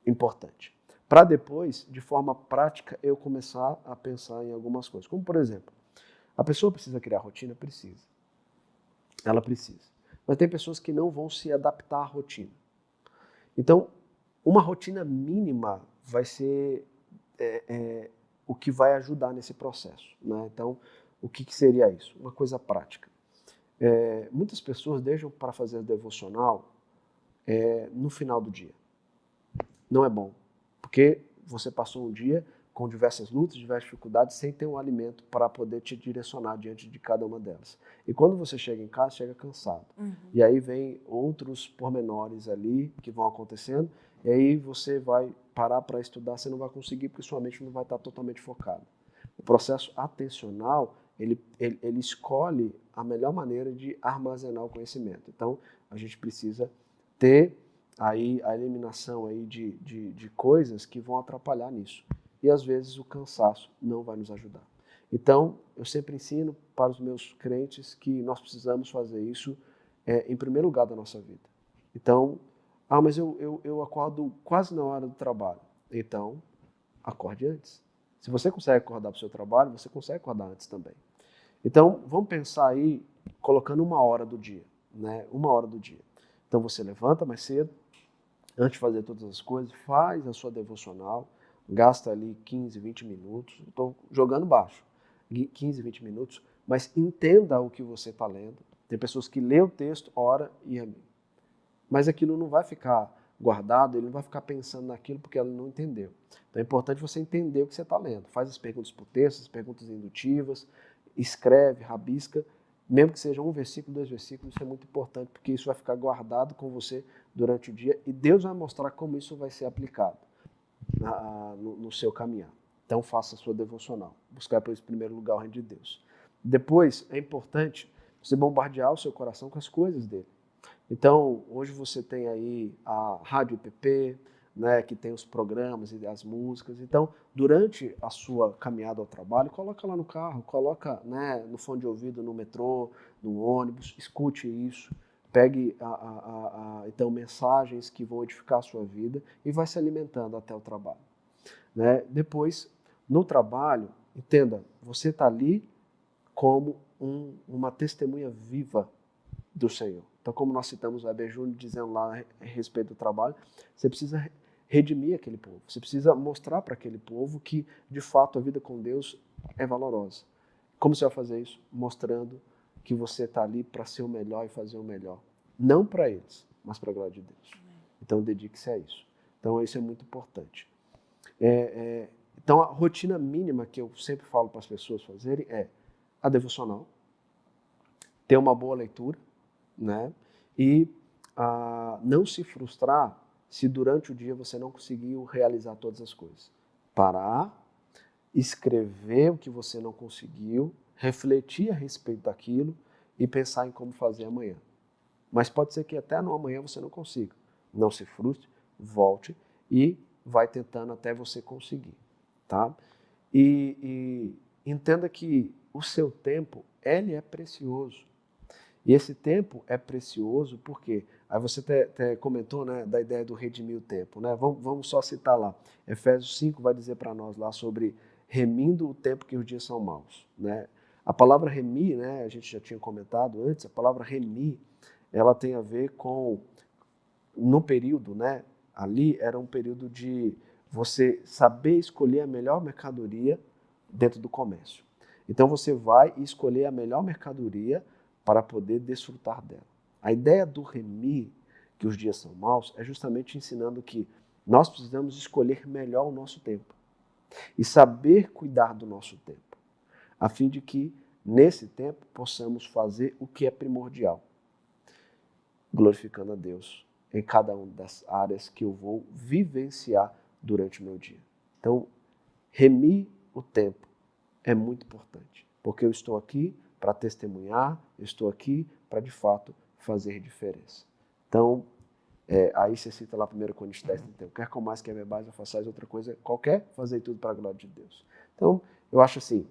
importante. Para depois, de forma prática, eu começar a pensar em algumas coisas. Como, por exemplo, a pessoa precisa criar rotina? Precisa. Ela precisa. Mas tem pessoas que não vão se adaptar à rotina. Então, uma rotina mínima vai ser o que vai ajudar nesse processo, né? Então, o que seria isso? Uma coisa prática. Muitas pessoas deixam para fazer a devocional no final do dia. Não é bom, porque você passou um dia com diversas lutas, diversas dificuldades, sem ter um alimento para poder te direcionar diante de cada uma delas. E quando você chega em casa, chega cansado. E aí vem outros pormenores ali que vão acontecendo, e aí você vai parar para estudar, você não vai conseguir, porque sua mente não vai estar totalmente focada. O processo atencional, ele escolhe a melhor maneira de armazenar o conhecimento. Então, a gente precisa ter aí a eliminação aí de coisas que vão atrapalhar nisso. E às vezes o cansaço não vai nos ajudar. Então, eu sempre ensino para os meus crentes que nós precisamos fazer isso em primeiro lugar da nossa vida. Então, mas eu acordo quase na hora do trabalho. Então, acorde antes. Se você consegue acordar para o seu trabalho, você consegue acordar antes também. Então, vamos pensar aí colocando 1 hora do dia, né? 1 hora do dia. Então, você levanta mais cedo, antes de fazer todas as coisas, faz a sua devocional, gasta ali 15, 20 minutos, estou jogando baixo, 15, 20 minutos, mas entenda o que você está lendo. Tem pessoas que lê o texto, ora e amém. Mas aquilo não vai ficar guardado, ele não vai ficar pensando naquilo porque ela não entendeu. Então é importante você entender o que você está lendo. Faz as perguntas por texto, as perguntas indutivas, escreve, rabisca, mesmo que seja 1 versículo, 2 versículos, isso é muito importante, porque isso vai ficar guardado com você durante o dia e Deus vai mostrar como isso vai ser aplicado no seu caminhar. Então faça a sua devocional, buscar por esse primeiro lugar o reino de Deus. Depois é importante você bombardear o seu coração com as coisas dele. Então hoje você tem aí a Rádio IPP, né, que tem os programas e as músicas. Então, durante a sua caminhada ao trabalho, coloca lá no carro, coloca, né, no fone de ouvido, no metrô, no ônibus, escute isso, pegue então mensagens que vão edificar a sua vida e vai se alimentando até o trabalho, né? Depois, no trabalho, entenda, você está ali como uma testemunha viva do Senhor. Então, como nós citamos o Heber Júnior dizendo lá a respeito do trabalho, você precisa redimir aquele povo. Você precisa mostrar para aquele povo que, de fato, a vida com Deus é valorosa. Como você vai fazer isso? Mostrando que você está ali para ser o melhor e fazer o melhor. Não para eles, mas para a glória de Deus. Então, dedique-se a isso. Então, isso é muito importante. Então, a rotina mínima que eu sempre falo para as pessoas fazerem é a devocional, ter uma boa leitura, né? E não se frustrar se durante o dia você não conseguiu realizar todas as coisas. Parar, escrever o que você não conseguiu, refletir a respeito daquilo e pensar em como fazer amanhã. Mas pode ser que até no amanhã você não consiga. Não se frustre, volte e vai tentando até você conseguir, tá? E entenda que o seu tempo, ele é precioso. E esse tempo é precioso porque, aí você até comentou, né, da ideia do redimir o tempo, né? Vamos só citar lá. Efésios 5 vai dizer para nós lá sobre remindo o tempo que os dias são maus, né? A palavra remir, né, a gente já tinha comentado antes, a palavra remir, ela tem a ver com, no período, né, ali era um período de você saber escolher a melhor mercadoria dentro do comércio. Então você vai escolher a melhor mercadoria para poder desfrutar dela. A ideia do remir, que os dias são maus, é justamente ensinando que nós precisamos escolher melhor o nosso tempo e saber cuidar do nosso tempo, a fim de que, nesse tempo, possamos fazer o que é primordial, glorificando a Deus em cada uma das áreas que eu vou vivenciar durante o meu dia. Então, remir o tempo é muito importante, porque eu estou aqui para testemunhar, eu estou aqui para, de fato, fazer diferença. Então, aí você cita lá 1 Coríntios 10, 31, quer comais, quer bebais, ou façais outra coisa qualquer, fazei tudo para a glória de Deus. Então, eu acho assim,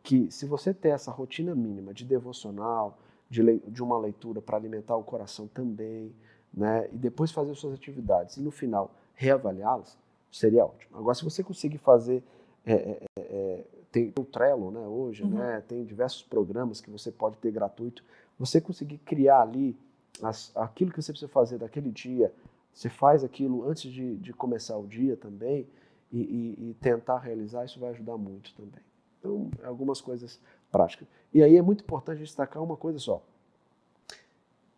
que se você ter essa rotina mínima de devocional, de uma leitura para alimentar o coração também, né, e depois fazer suas atividades, e no final reavaliá-las, seria ótimo. Agora, se você conseguir fazer, tem o Trello, né, hoje, né, tem diversos programas que você pode ter gratuito, você conseguir criar ali aquilo que você precisa fazer daquele dia, você faz aquilo antes de começar o dia também, e tentar realizar, isso vai ajudar muito também. Então, algumas coisas práticas. E aí é muito importante destacar uma coisa só.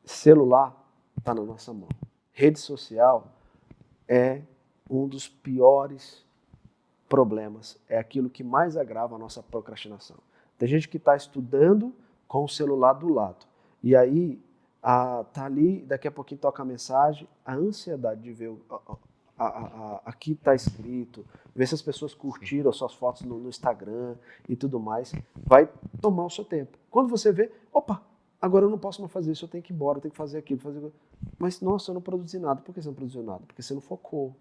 Celular está na nossa mão. Rede social é um dos piores problemas. É aquilo que mais agrava a nossa procrastinação. Tem gente que está estudando com o celular do lado. E aí, tá ali, daqui a pouquinho toca a mensagem, a ansiedade de ver aqui está escrito, ver se as pessoas curtiram as suas fotos no Instagram e tudo mais, vai tomar o seu tempo. Quando você vê, opa, agora eu não posso mais fazer isso, eu tenho que ir embora, eu tenho que fazer aquilo, mas nossa, eu não produzi nada. Por que você não produziu nada? Porque você não focou.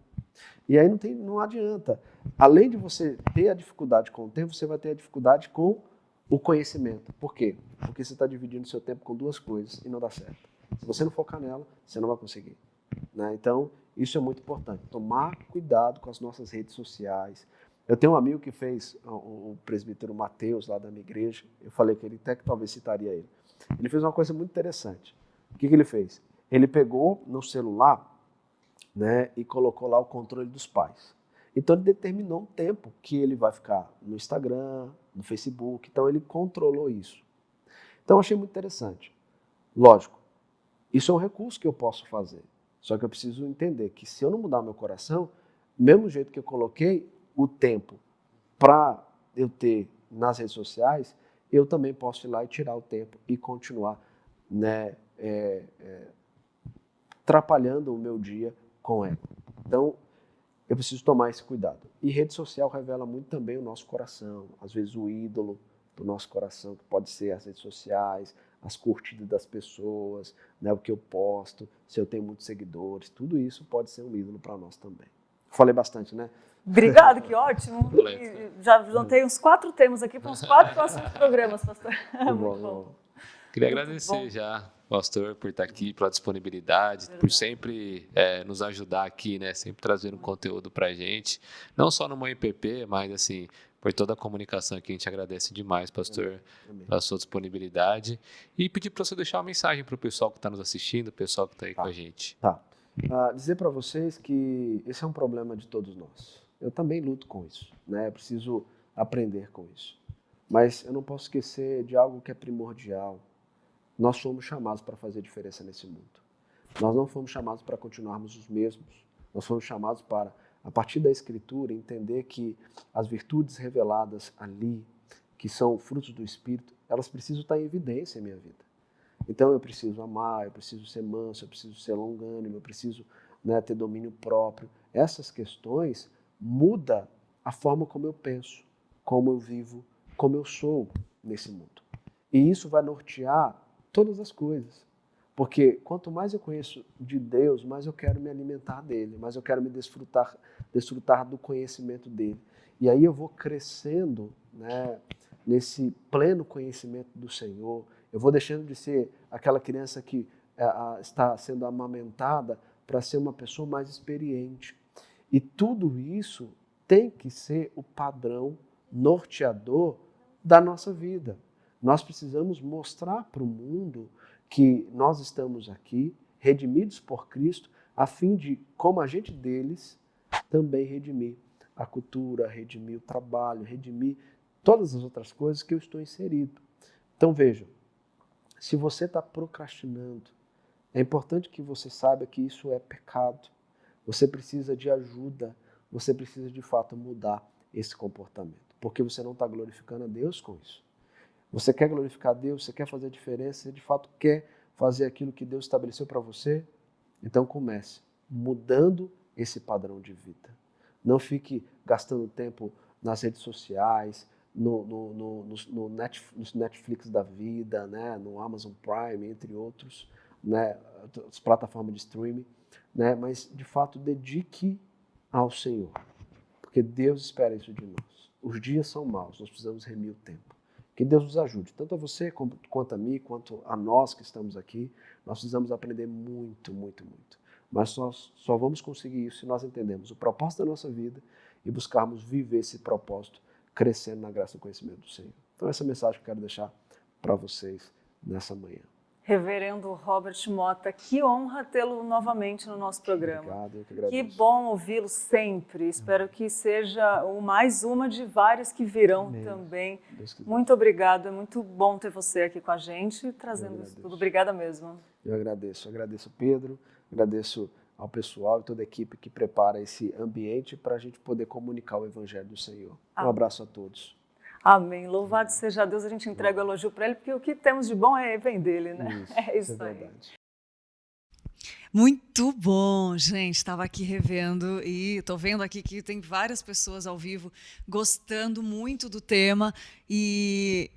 E aí não adianta. Além de você ter a dificuldade com o tempo, você vai ter a dificuldade com o conhecimento. Por quê? Porque você está dividindo o seu tempo com duas coisas e não dá certo. Se você não focar nela, você não vai conseguir, né? Então, isso é muito importante. Tomar cuidado com as nossas redes sociais. Eu tenho um amigo que fez, o presbítero Mateus, lá da minha igreja. Eu falei que ele até que talvez citaria ele. Ele fez uma coisa muito interessante. O que ele fez? Ele pegou no celular, né, e colocou lá o controle dos pais. Então ele determinou um tempo que ele vai ficar no Instagram, no Facebook. Então ele controlou isso. Então eu achei muito interessante. Lógico, isso é um recurso que eu posso fazer. Só que eu preciso entender que se eu não mudar meu coração, mesmo jeito que eu coloquei o tempo para eu ter nas redes sociais, eu também posso ir lá e tirar o tempo e continuar, né, atrapalhando o meu dia com ela. Então, eu preciso tomar esse cuidado. E rede social revela muito também o nosso coração, às vezes o ídolo do nosso coração, que pode ser as redes sociais, as curtidas das pessoas, né, o que eu posto, se eu tenho muitos seguidores, tudo isso pode ser um ídolo para nós também. Falei bastante, né? Obrigado, que ótimo. E já juntei uns 4 temas aqui para uns 4 próximos programas, pastor. Muito bom. Queria Muito agradecer bom. já, pastor, por estar aqui, pela disponibilidade, por sempre nos ajudar aqui, né? Sempre trazendo conteúdo pra gente. Não só no Mãe PP, mas assim, por toda a comunicação aqui. A gente agradece demais, pastor, pela sua disponibilidade. E pedir para você deixar uma mensagem para o pessoal que está nos assistindo, o pessoal que está aí com a gente. Tá. Dizer para vocês que esse é um problema de todos nós. Eu também luto com isso, né? Eu preciso aprender com isso. Mas eu não posso esquecer de algo que é primordial. Nós fomos chamados para fazer diferença nesse mundo. Nós não fomos chamados para continuarmos os mesmos. Nós fomos chamados para, a partir da Escritura, entender que as virtudes reveladas ali, que são frutos do Espírito, elas precisam estar em evidência em minha vida. Então eu preciso amar, eu preciso ser manso, eu preciso ser longânimo, eu preciso, né, ter domínio próprio. Essas questões mudam a forma como eu penso, como eu vivo, como eu sou nesse mundo. E isso vai nortear todas as coisas. Porque quanto mais eu conheço de Deus, mais eu quero me alimentar dele, mais eu quero me desfrutar do conhecimento dele. E aí eu vou crescendo, né, nesse pleno conhecimento do Senhor. Eu vou deixando de ser aquela criança que está sendo amamentada para ser uma pessoa mais experiente. E tudo isso tem que ser o padrão norteador da nossa vida. Nós precisamos mostrar para o mundo que nós estamos aqui, redimidos por Cristo, a fim de, como agente deles, também redimir a cultura, redimir o trabalho, redimir todas as outras coisas que eu estou inserido. Então vejam, se você está procrastinando, é importante que você saiba que isso é pecado. Você precisa de ajuda, você precisa de fato mudar esse comportamento, porque você não está glorificando a Deus com isso. Você quer glorificar a Deus, você quer fazer a diferença, você de fato quer fazer aquilo que Deus estabeleceu para você? Então comece mudando esse padrão de vida. Não fique gastando tempo nas redes sociais, no Netflix da vida, né, no Amazon Prime, entre outros, né, as plataformas de streaming, né, mas de fato dedique ao Senhor, porque Deus espera isso de nós. Os dias são maus, nós precisamos remir o tempo. Que Deus nos ajude, tanto a você quanto a mim, quanto a nós que estamos aqui. Nós precisamos aprender muito, muito, muito. Mas nós só vamos conseguir isso se nós entendermos o propósito da nossa vida e buscarmos viver esse propósito crescendo na graça e no conhecimento do Senhor. Então essa mensagem que eu quero deixar para vocês nessa manhã. Reverendo Robert Mota, que honra tê-lo novamente no nosso programa. Obrigado, eu que agradeço. Que bom ouvi-lo sempre. Espero que seja mais uma de várias que virão Amém. também. Deus quiser. Muito obrigada, é muito bom ter você aqui com a gente, trazendo isso tudo. Obrigada mesmo. Eu agradeço Pedro, agradeço ao pessoal e toda a equipe que prepara esse ambiente para a gente poder comunicar o Evangelho do Senhor. Um abraço a todos. Amém. Louvado seja Deus, a gente entrega o elogio para ele, porque o que temos de bom vem dele, né? É isso aí. Verdade. Muito bom, gente. Estava aqui revendo e estou vendo aqui que tem várias pessoas ao vivo gostando muito do tema e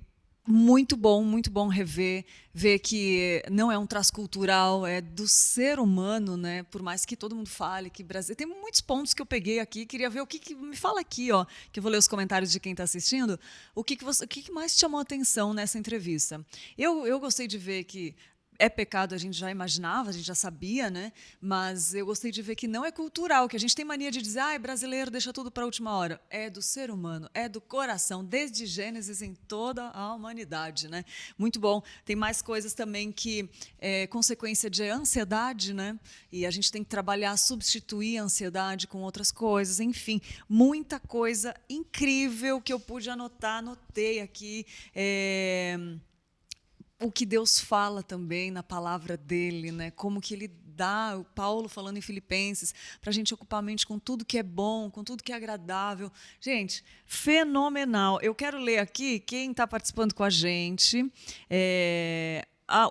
muito bom rever, ver que não é um traço cultural, é do ser humano, né? Por mais que todo mundo fale que Brasil tem muitos pontos que eu peguei aqui, queria ver o que me fala aqui, ó, que eu vou ler os comentários de quem está assistindo. O que mais te chamou a atenção nessa entrevista? Eu gostei de ver que é pecado, a gente já imaginava, a gente já sabia, né? Mas eu gostei de ver que não é cultural, que a gente tem mania de dizer, brasileiro deixa tudo para a última hora. É do ser humano, é do coração, desde Gênesis em toda a humanidade, né? Muito bom. Tem mais coisas também que é consequência de ansiedade, né? E a gente tem que trabalhar, substituir a ansiedade com outras coisas, enfim, muita coisa incrível que eu pude anotar, anotei aqui. O que Deus fala também na palavra dele, né? Como que ele dá, o Paulo falando em Filipenses, para a gente ocupar a mente com tudo que é bom, com tudo que é agradável. Gente, fenomenal. Eu quero ler aqui quem está participando com a gente.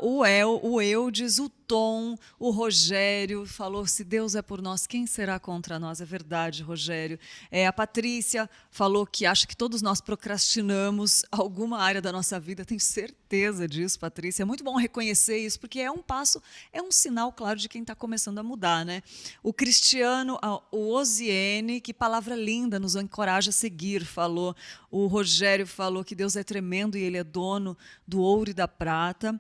O Eudes, o Tom, o Rogério falou, se Deus é por nós, quem será contra nós? É verdade, Rogério. A Patrícia falou que acha que todos nós procrastinamos alguma área da nossa vida. Tenho certeza disso, Patrícia. É muito bom reconhecer isso, porque é um passo, é um sinal, claro, de quem está começando a mudar, né? O Cristiano, o Osiene, que palavra linda, nos encoraja a seguir, falou. O Rogério falou que Deus é tremendo e ele é dono do ouro e da prata.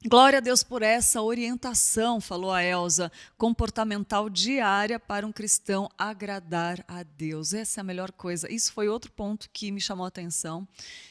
Glória a Deus por essa orientação, falou a Elza, comportamental diária para um cristão agradar a Deus. Essa é a melhor coisa. Isso foi outro ponto que me chamou a atenção,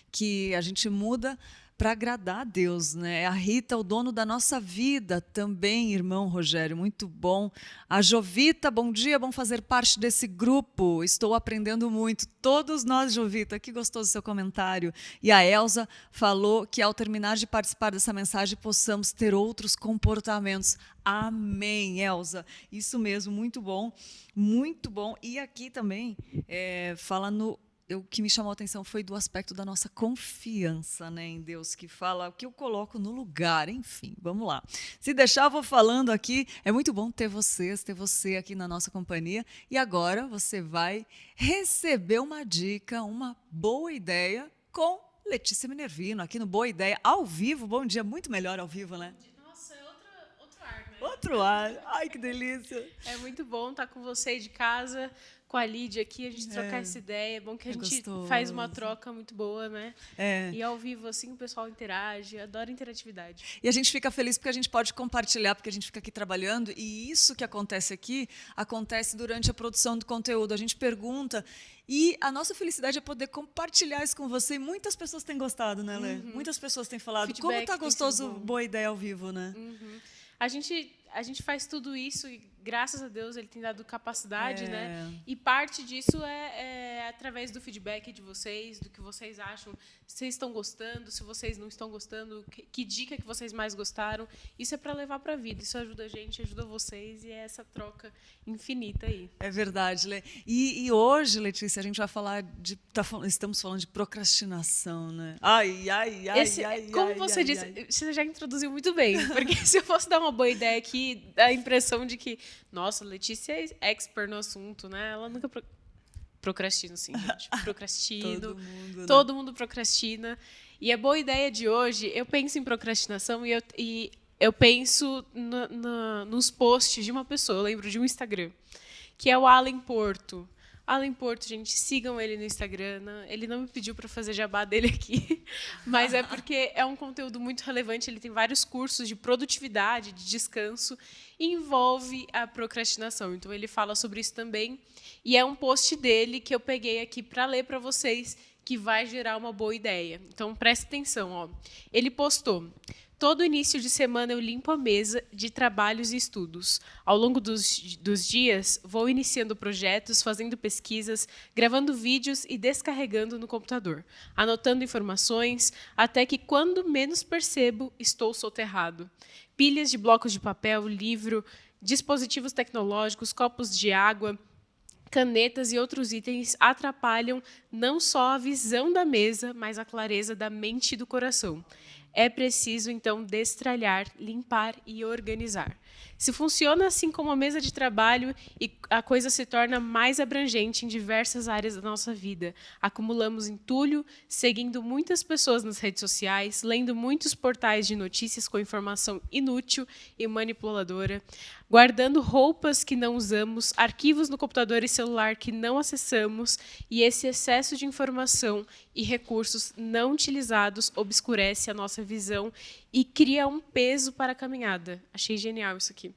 que a gente muda para agradar a Deus, né? A Rita, o dono da nossa vida também, irmão Rogério, muito bom. A Jovita, bom dia, bom fazer parte desse grupo. Estou aprendendo muito. Todos nós, Jovita, que gostoso seu comentário. E a Elza falou que ao terminar de participar dessa mensagem possamos ter outros comportamentos. Amém, Elza. Isso mesmo, muito bom, muito bom. E aqui também fala no o que me chamou a atenção foi do aspecto da nossa confiança, né, em Deus, que fala o que eu coloco no lugar, enfim, vamos lá. Se deixar, eu vou falando aqui, é muito bom ter você aqui na nossa companhia, e agora você vai receber uma dica, uma boa ideia com Letícia Minervino, aqui no Boa Ideia, ao vivo. Bom dia, muito melhor ao vivo, né? Nossa, é outro ar, né? Outro ar, ai que delícia. É muito bom estar com você aí de casa, com a Lídia aqui, a gente trocar essa ideia. É bom que a gente gostoso. faz uma troca muito boa, né? É. E ao vivo, assim, o pessoal interage. Adoro interatividade. E a gente fica feliz porque a gente pode compartilhar, porque a gente fica aqui trabalhando, e isso que acontece aqui, acontece durante a produção do conteúdo. A gente pergunta, e a nossa felicidade é poder compartilhar isso com você, e muitas pessoas têm gostado, né, Lê? Muitas pessoas têm falado, Feedback como tá tem gostoso sido bom. Boa Ideia ao vivo, né? A gente faz tudo isso e, graças a Deus, ele tem dado capacidade, É. né? E parte disso é através do feedback de vocês, do que vocês acham, se vocês estão gostando, se vocês não estão gostando, que dica que vocês mais gostaram. Isso é para levar para a vida, isso ajuda a gente, ajuda vocês, e é essa troca infinita aí. É verdade, Lê. E hoje, Letícia, a gente vai falar de... estamos falando de procrastinação, né? Ai, Como você disse, você já introduziu muito bem, porque se eu fosse dar uma boa ideia aqui, dá a impressão de que, nossa, Letícia é expert no assunto, né? Ela nunca procrastina, sim, gente. Procrastino. Todo mundo, né? Todo mundo procrastina. E a boa ideia de hoje, eu penso em procrastinação e eu penso nos posts de uma pessoa, eu lembro de um Instagram, que é o Alan Porto. Alan Porto, gente, sigam ele no Instagram. Ele não me pediu para fazer jabá dele aqui, mas é porque é um conteúdo muito relevante. Ele tem vários cursos de produtividade, de descanso, e envolve a procrastinação. Então, ele fala sobre isso também. E é um post dele que eu peguei aqui para ler para vocês, que vai gerar uma boa ideia. Então, preste atenção. Ó. Ele postou: todo início de semana eu limpo a mesa de trabalhos e estudos. Ao longo dos dias, vou iniciando projetos, fazendo pesquisas, gravando vídeos e descarregando no computador, anotando informações, até que, quando menos percebo, estou soterrado. Pilhas de blocos de papel, livro, dispositivos tecnológicos, copos de água, canetas e outros itens atrapalham não só a visão da mesa, mas a clareza da mente e do coração. É preciso, então, destralhar, limpar e organizar. Se funciona assim como a mesa de trabalho, e a coisa se torna mais abrangente em diversas áreas da nossa vida. Acumulamos entulho, seguindo muitas pessoas nas redes sociais, lendo muitos portais de notícias com informação inútil e manipuladora, guardando roupas que não usamos, arquivos no computador e celular que não acessamos, e esse excesso de informação e recursos não utilizados obscurece a nossa visão e cria um peso para a caminhada. Achei genial isso aqui.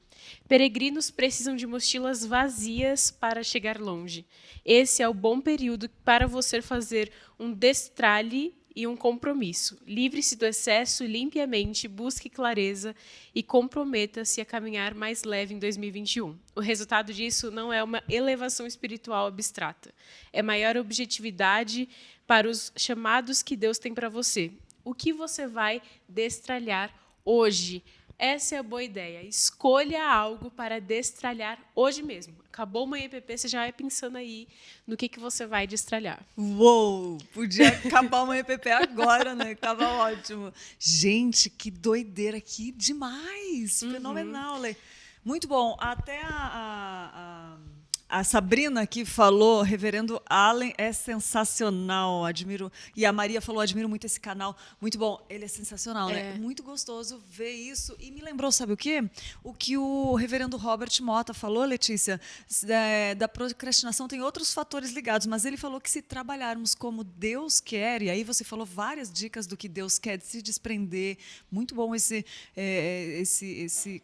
Peregrinos precisam de mochilas vazias para chegar longe. Esse é o bom período para você fazer um destralhe e um compromisso. Livre-se do excesso, limpe a mente, busque clareza e comprometa-se a caminhar mais leve em 2021. O resultado disso não é uma elevação espiritual abstrata. É maior objetividade para os chamados que Deus tem para você. O que você vai destralhar hoje? Essa é a boa ideia. Escolha algo para destralhar hoje mesmo. Acabou uma EPP, você já vai pensando aí no que você vai destralhar. Uou! Podia acabar uma EPP agora, né? Tava ótimo. Gente, que doideira, que demais! Fenomenal, Lê. Muito bom. Até a Sabrina que falou, Reverendo Allen é sensacional, admiro. E a Maria falou, admiro muito esse canal. Muito bom, ele é sensacional, né? Muito gostoso ver isso. E me lembrou, sabe o quê? O que o Reverendo Robert Mota falou, Letícia, da procrastinação tem outros fatores ligados, mas ele falou que se trabalharmos como Deus quer, e aí você falou várias dicas do que Deus quer, de se desprender. Muito bom esse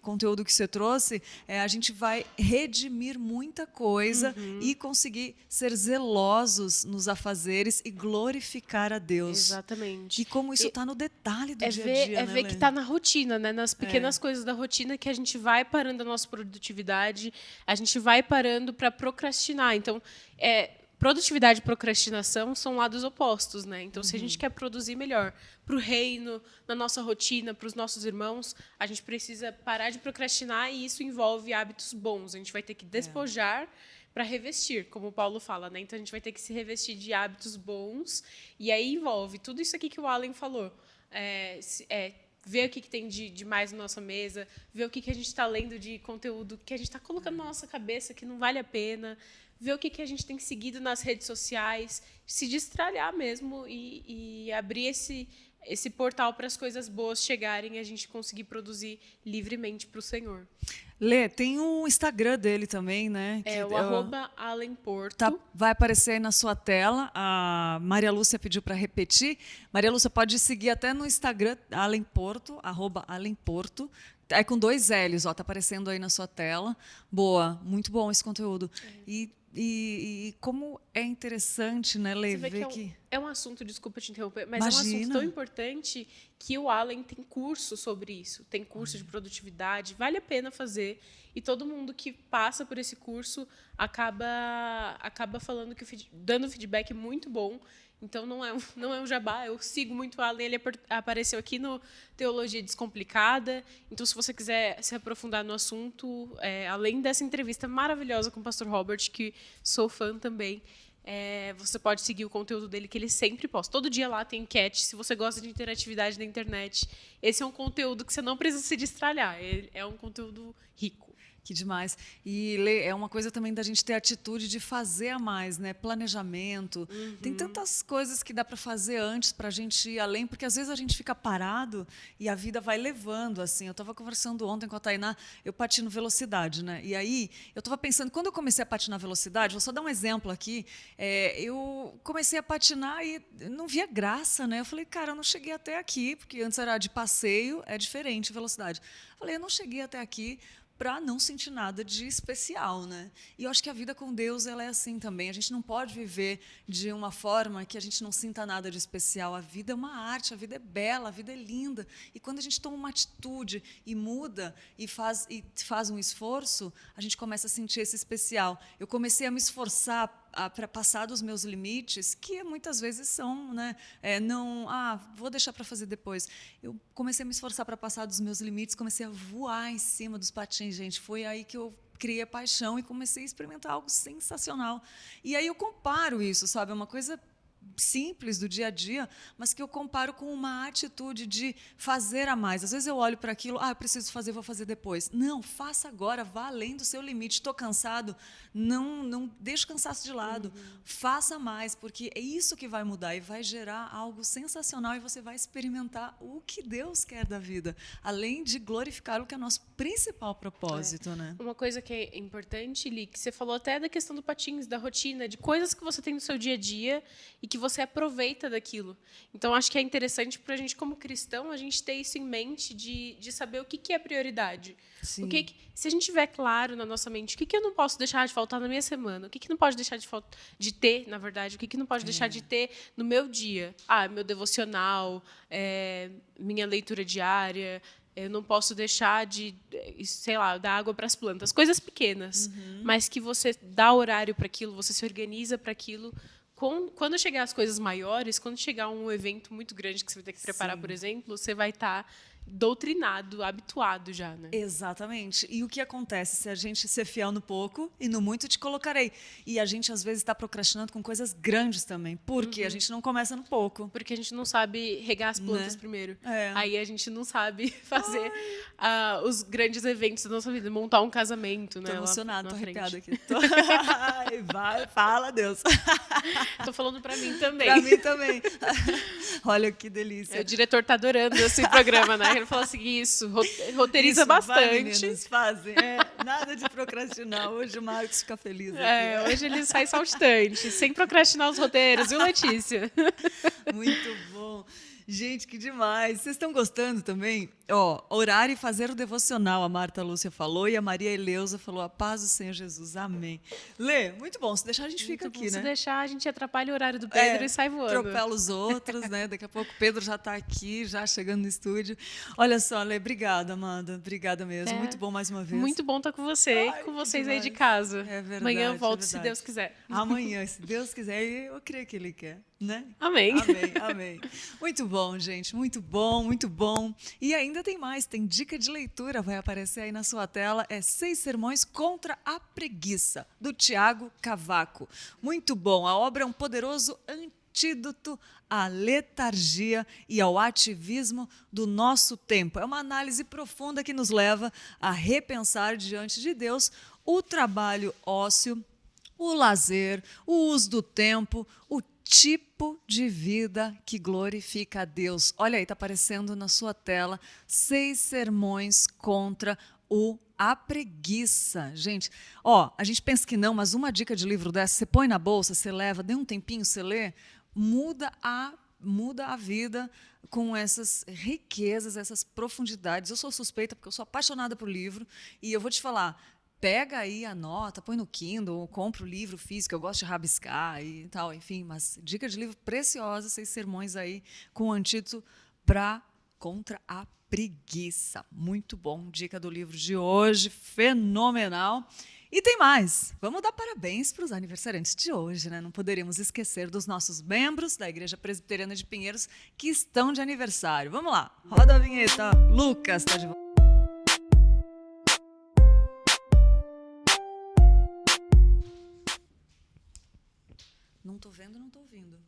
conteúdo que você trouxe. A gente vai redimir muita coisa. coisa e conseguir ser zelosos nos afazeres e glorificar a Deus. Exatamente. E como isso está no detalhe do É dia a ver, dia, né, ver Lê? que está na rotina, né? Nas pequenas coisas da rotina que a gente vai parando a nossa produtividade, a gente vai parando para procrastinar. Então, produtividade e procrastinação são lados opostos, né? Então, se a gente quer produzir melhor para o reino, na nossa rotina, para os nossos irmãos, a gente precisa parar de procrastinar e isso envolve hábitos bons. A gente vai ter que despojar para revestir, como o Paulo fala, né? Então, a gente vai ter que se revestir de hábitos bons e aí envolve tudo isso aqui que o Alan falou. Ver o que tem de mais na nossa mesa, ver o que a gente está lendo de conteúdo que a gente está colocando na nossa cabeça que não vale a pena, ver o que a gente tem seguido nas redes sociais, se destralhar mesmo e abrir esse portal para as coisas boas chegarem e a gente conseguir produzir livremente para o Senhor. Lê, tem o Instagram dele também, né? O @AlenPorto. Vai aparecer aí na sua tela. A Maria Lúcia pediu para repetir. Maria Lúcia pode seguir até no Instagram, @AlenPorto. É com 2 L's, ó, tá aparecendo aí na sua tela. Boa, muito bom esse conteúdo. E como é interessante, né, Lê, Você vê que é um assunto, desculpa te interromper, mas Imagina. é um assunto tão importante que o Alan tem curso sobre isso, tem curso de produtividade, vale a pena fazer. E todo mundo que passa por esse curso acaba falando dando feedback muito bom. Então, não é um jabá, eu sigo muito o Alan, ele apareceu aqui no Teologia Descomplicada. Então, se você quiser se aprofundar no assunto, além dessa entrevista maravilhosa com o pastor Robert, que sou fã também, você pode seguir o conteúdo dele, que ele sempre posta. Todo dia lá tem enquete, se você gosta de interatividade na internet. Esse é um conteúdo que você não precisa se distralhar, é um conteúdo rico. Que demais. E Lê, é uma coisa também da gente ter atitude de fazer a mais, né? Planejamento. Tem tantas coisas que dá para fazer antes para a gente ir além, porque às vezes a gente fica parado e a vida vai levando, assim. Eu estava conversando ontem com a Tainá, eu patino velocidade, né? E aí, eu estava pensando, quando eu comecei a patinar velocidade, vou só dar um exemplo aqui, eu comecei a patinar e não via graça, né? Eu falei, cara, eu não cheguei até aqui, porque antes era de passeio, é diferente velocidade. Eu falei, eu não cheguei até aqui para não sentir nada de especial, né? E eu acho que a vida com Deus ela é assim também. A gente não pode viver de uma forma que a gente não sinta nada de especial. A vida é uma arte, a vida é bela, a vida é linda. E quando a gente toma uma atitude e muda e faz um esforço, a gente começa a sentir esse especial. Eu comecei a me esforçar para passar dos meus limites, que muitas vezes são, né? Vou deixar para fazer depois. Eu comecei a me esforçar para passar dos meus limites, comecei a voar em cima dos patins, gente. Foi aí que eu criei a paixão e comecei a experimentar algo sensacional. E aí eu comparo isso, sabe? É uma coisa simples do dia a dia, mas que eu comparo com uma atitude de fazer a mais. Às vezes eu olho para aquilo, eu preciso fazer, vou fazer depois. Não, faça agora, vá além do seu limite. Estou cansado, não deixe o cansaço de lado. Faça mais, porque é isso que vai mudar e vai gerar algo sensacional e você vai experimentar o que Deus quer da vida, além de glorificar o que é nosso principal propósito, né? Uma coisa que é importante, Li, que você falou até da questão do patins, da rotina, de coisas que você tem no seu dia a dia e que você aproveita daquilo. Então, acho que é interessante para a gente, como cristão, a gente ter isso em mente de saber o que é prioridade. Sim. Se a gente tiver claro na nossa mente o que eu não posso deixar de faltar na minha semana, o que não pode deixar de ter, na verdade, o que não pode deixar de ter no meu dia. Meu devocional, minha leitura diária, eu não posso deixar de, sei lá, dar água para as plantas. Coisas pequenas, mas que você dá horário para aquilo, você se organiza para aquilo. Quando chegar as coisas maiores, quando chegar um evento muito grande que você vai ter que preparar, por exemplo, você vai estar doutrinado, habituado já, né? Exatamente. E o que acontece se a gente ser fiel no pouco e no muito te colocarei? E a gente, às vezes, está procrastinando com coisas grandes também. Porque a gente não começa no pouco. Porque a gente não sabe regar as plantas primeiro. Aí a gente não sabe fazer os grandes eventos da nossa vida. Montar um casamento, né? Tô emocionada, tô frente. arrepiada aqui. Vai, fala, Deus. Tô falando pra mim também. Pra mim também. Olha que delícia. O diretor tá adorando esse programa, né? Ele falou assim, isso, roteiriza Isso, bastante. Vai, meninas, fazem. Nada de procrastinar. Hoje o Marcos fica feliz aqui. Hoje ele sai saltitante, sem procrastinar os roteiros, viu, Letícia? Muito bom. Gente, que demais. Vocês estão gostando também? Ó, orar e fazer o devocional, a Marta Lúcia falou, e a Maria Eleusa falou, a paz do Senhor Jesus. Amém. Lê, muito bom. Se deixar, a gente fica Muito bom. aqui, Se né? deixar, a gente atrapalha o horário do Pedro e sai voando. Atropela os outros, né? Daqui a pouco o Pedro já está aqui, já chegando no estúdio. Olha só, Lê, obrigada, Amanda. Obrigada mesmo. É. Muito bom mais uma vez. Muito bom estar com você Ai, e com que vocês aí de demais. casa. É verdade, Amanhã eu volto, é se verdade. Deus quiser. Amanhã, se Deus quiser, e eu creio que Ele quer, né? Amém. Amém, amém. Muito bom, gente, muito bom, muito bom. E ainda tem mais, tem dica de leitura, vai aparecer aí na sua tela, é 6 sermões contra a preguiça, do Tiago Cavaco. Muito bom, a obra é um poderoso antídoto à letargia e ao ativismo do nosso tempo. É uma análise profunda que nos leva a repensar diante de Deus o trabalho ósseo, o lazer, o uso do tempo, o tipo de vida que glorifica a Deus. Olha aí, está aparecendo na sua tela 6 sermões contra a preguiça. Gente, ó, a gente pensa que não, mas uma dica de livro dessa, você põe na bolsa, você leva, dê um tempinho, você lê, muda a vida com essas riquezas, essas profundidades. Eu sou suspeita porque eu sou apaixonada por livro e eu vou te falar, pega aí, anota, põe no Kindle, compra o livro físico, eu gosto de rabiscar e tal, enfim, mas dica de livro preciosa, 6 sermões aí com antídoto contra a preguiça. Muito bom, dica do livro de hoje, fenomenal. E tem mais, vamos dar parabéns para os aniversariantes de hoje, né? Não poderíamos esquecer dos nossos membros da Igreja Presbiteriana de Pinheiros que estão de aniversário. Vamos lá, roda a vinheta. Lucas está de volta. Não estou vendo, não estou ouvindo.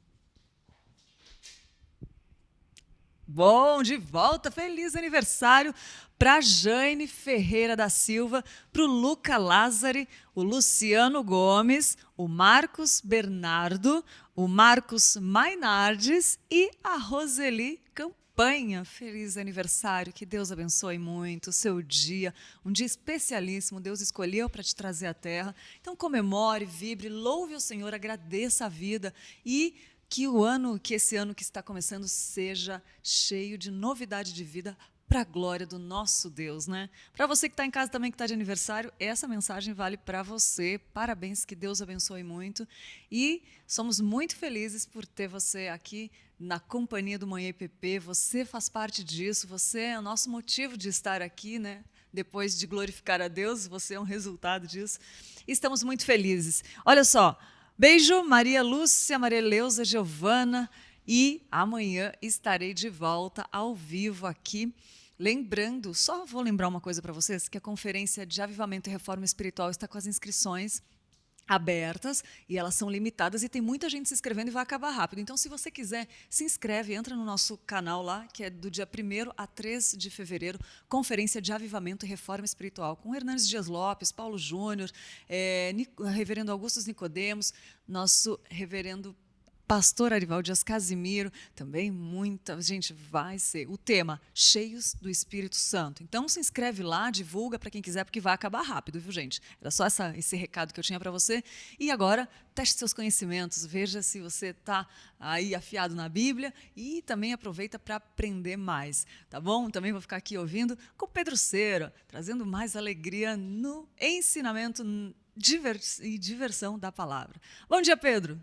Bom, de volta, feliz aniversário para Jane Ferreira da Silva, para o Luca Lázari, o Luciano Gomes, o Marcos Bernardo, o Marcos Mainardes e a Roseli Campanha. Feliz aniversário, que Deus abençoe muito o seu dia, um dia especialíssimo, Deus escolheu para te trazer à terra. Então comemore, vibre, louve o Senhor, agradeça a vida e que esse ano que está começando seja cheio de novidade de vida para a glória do nosso Deus, né? Para você que está em casa também, que está de aniversário, essa mensagem vale para você. Parabéns, que Deus abençoe muito. E somos muito felizes por ter você aqui na companhia do Manhã IPP. Você faz parte disso, você é o nosso motivo de estar aqui, né? Depois de glorificar a Deus, você é um resultado disso. E estamos muito felizes. Olha só, beijo, Maria Lúcia, Maria Eleusa, Giovana, e amanhã estarei de volta ao vivo aqui. Lembrando, só vou lembrar uma coisa para vocês, que a Conferência de Avivamento e Reforma Espiritual está com as inscrições abertas e elas são limitadas e tem muita gente se inscrevendo e vai acabar rápido. Então, se você quiser, se inscreve, entra no nosso canal lá, que é do dia 1º a 3 de fevereiro, Conferência de Avivamento e Reforma Espiritual, com Hernandes Dias Lopes, Paulo Júnior, reverendo Augustus Nicodemos, nosso reverendo Pastor Arival Dias Casimiro, também muita gente vai ser. O tema, cheios do Espírito Santo. Então se inscreve lá, divulga para quem quiser, porque vai acabar rápido, viu, gente? Era só esse recado que eu tinha para você. E agora, teste seus conhecimentos, veja se você está aí afiado na Bíblia e também aproveita para aprender mais, tá bom? Também vou ficar aqui ouvindo com o Pedro Cera, trazendo mais alegria no ensinamento e diversão da palavra. Bom dia, Pedro!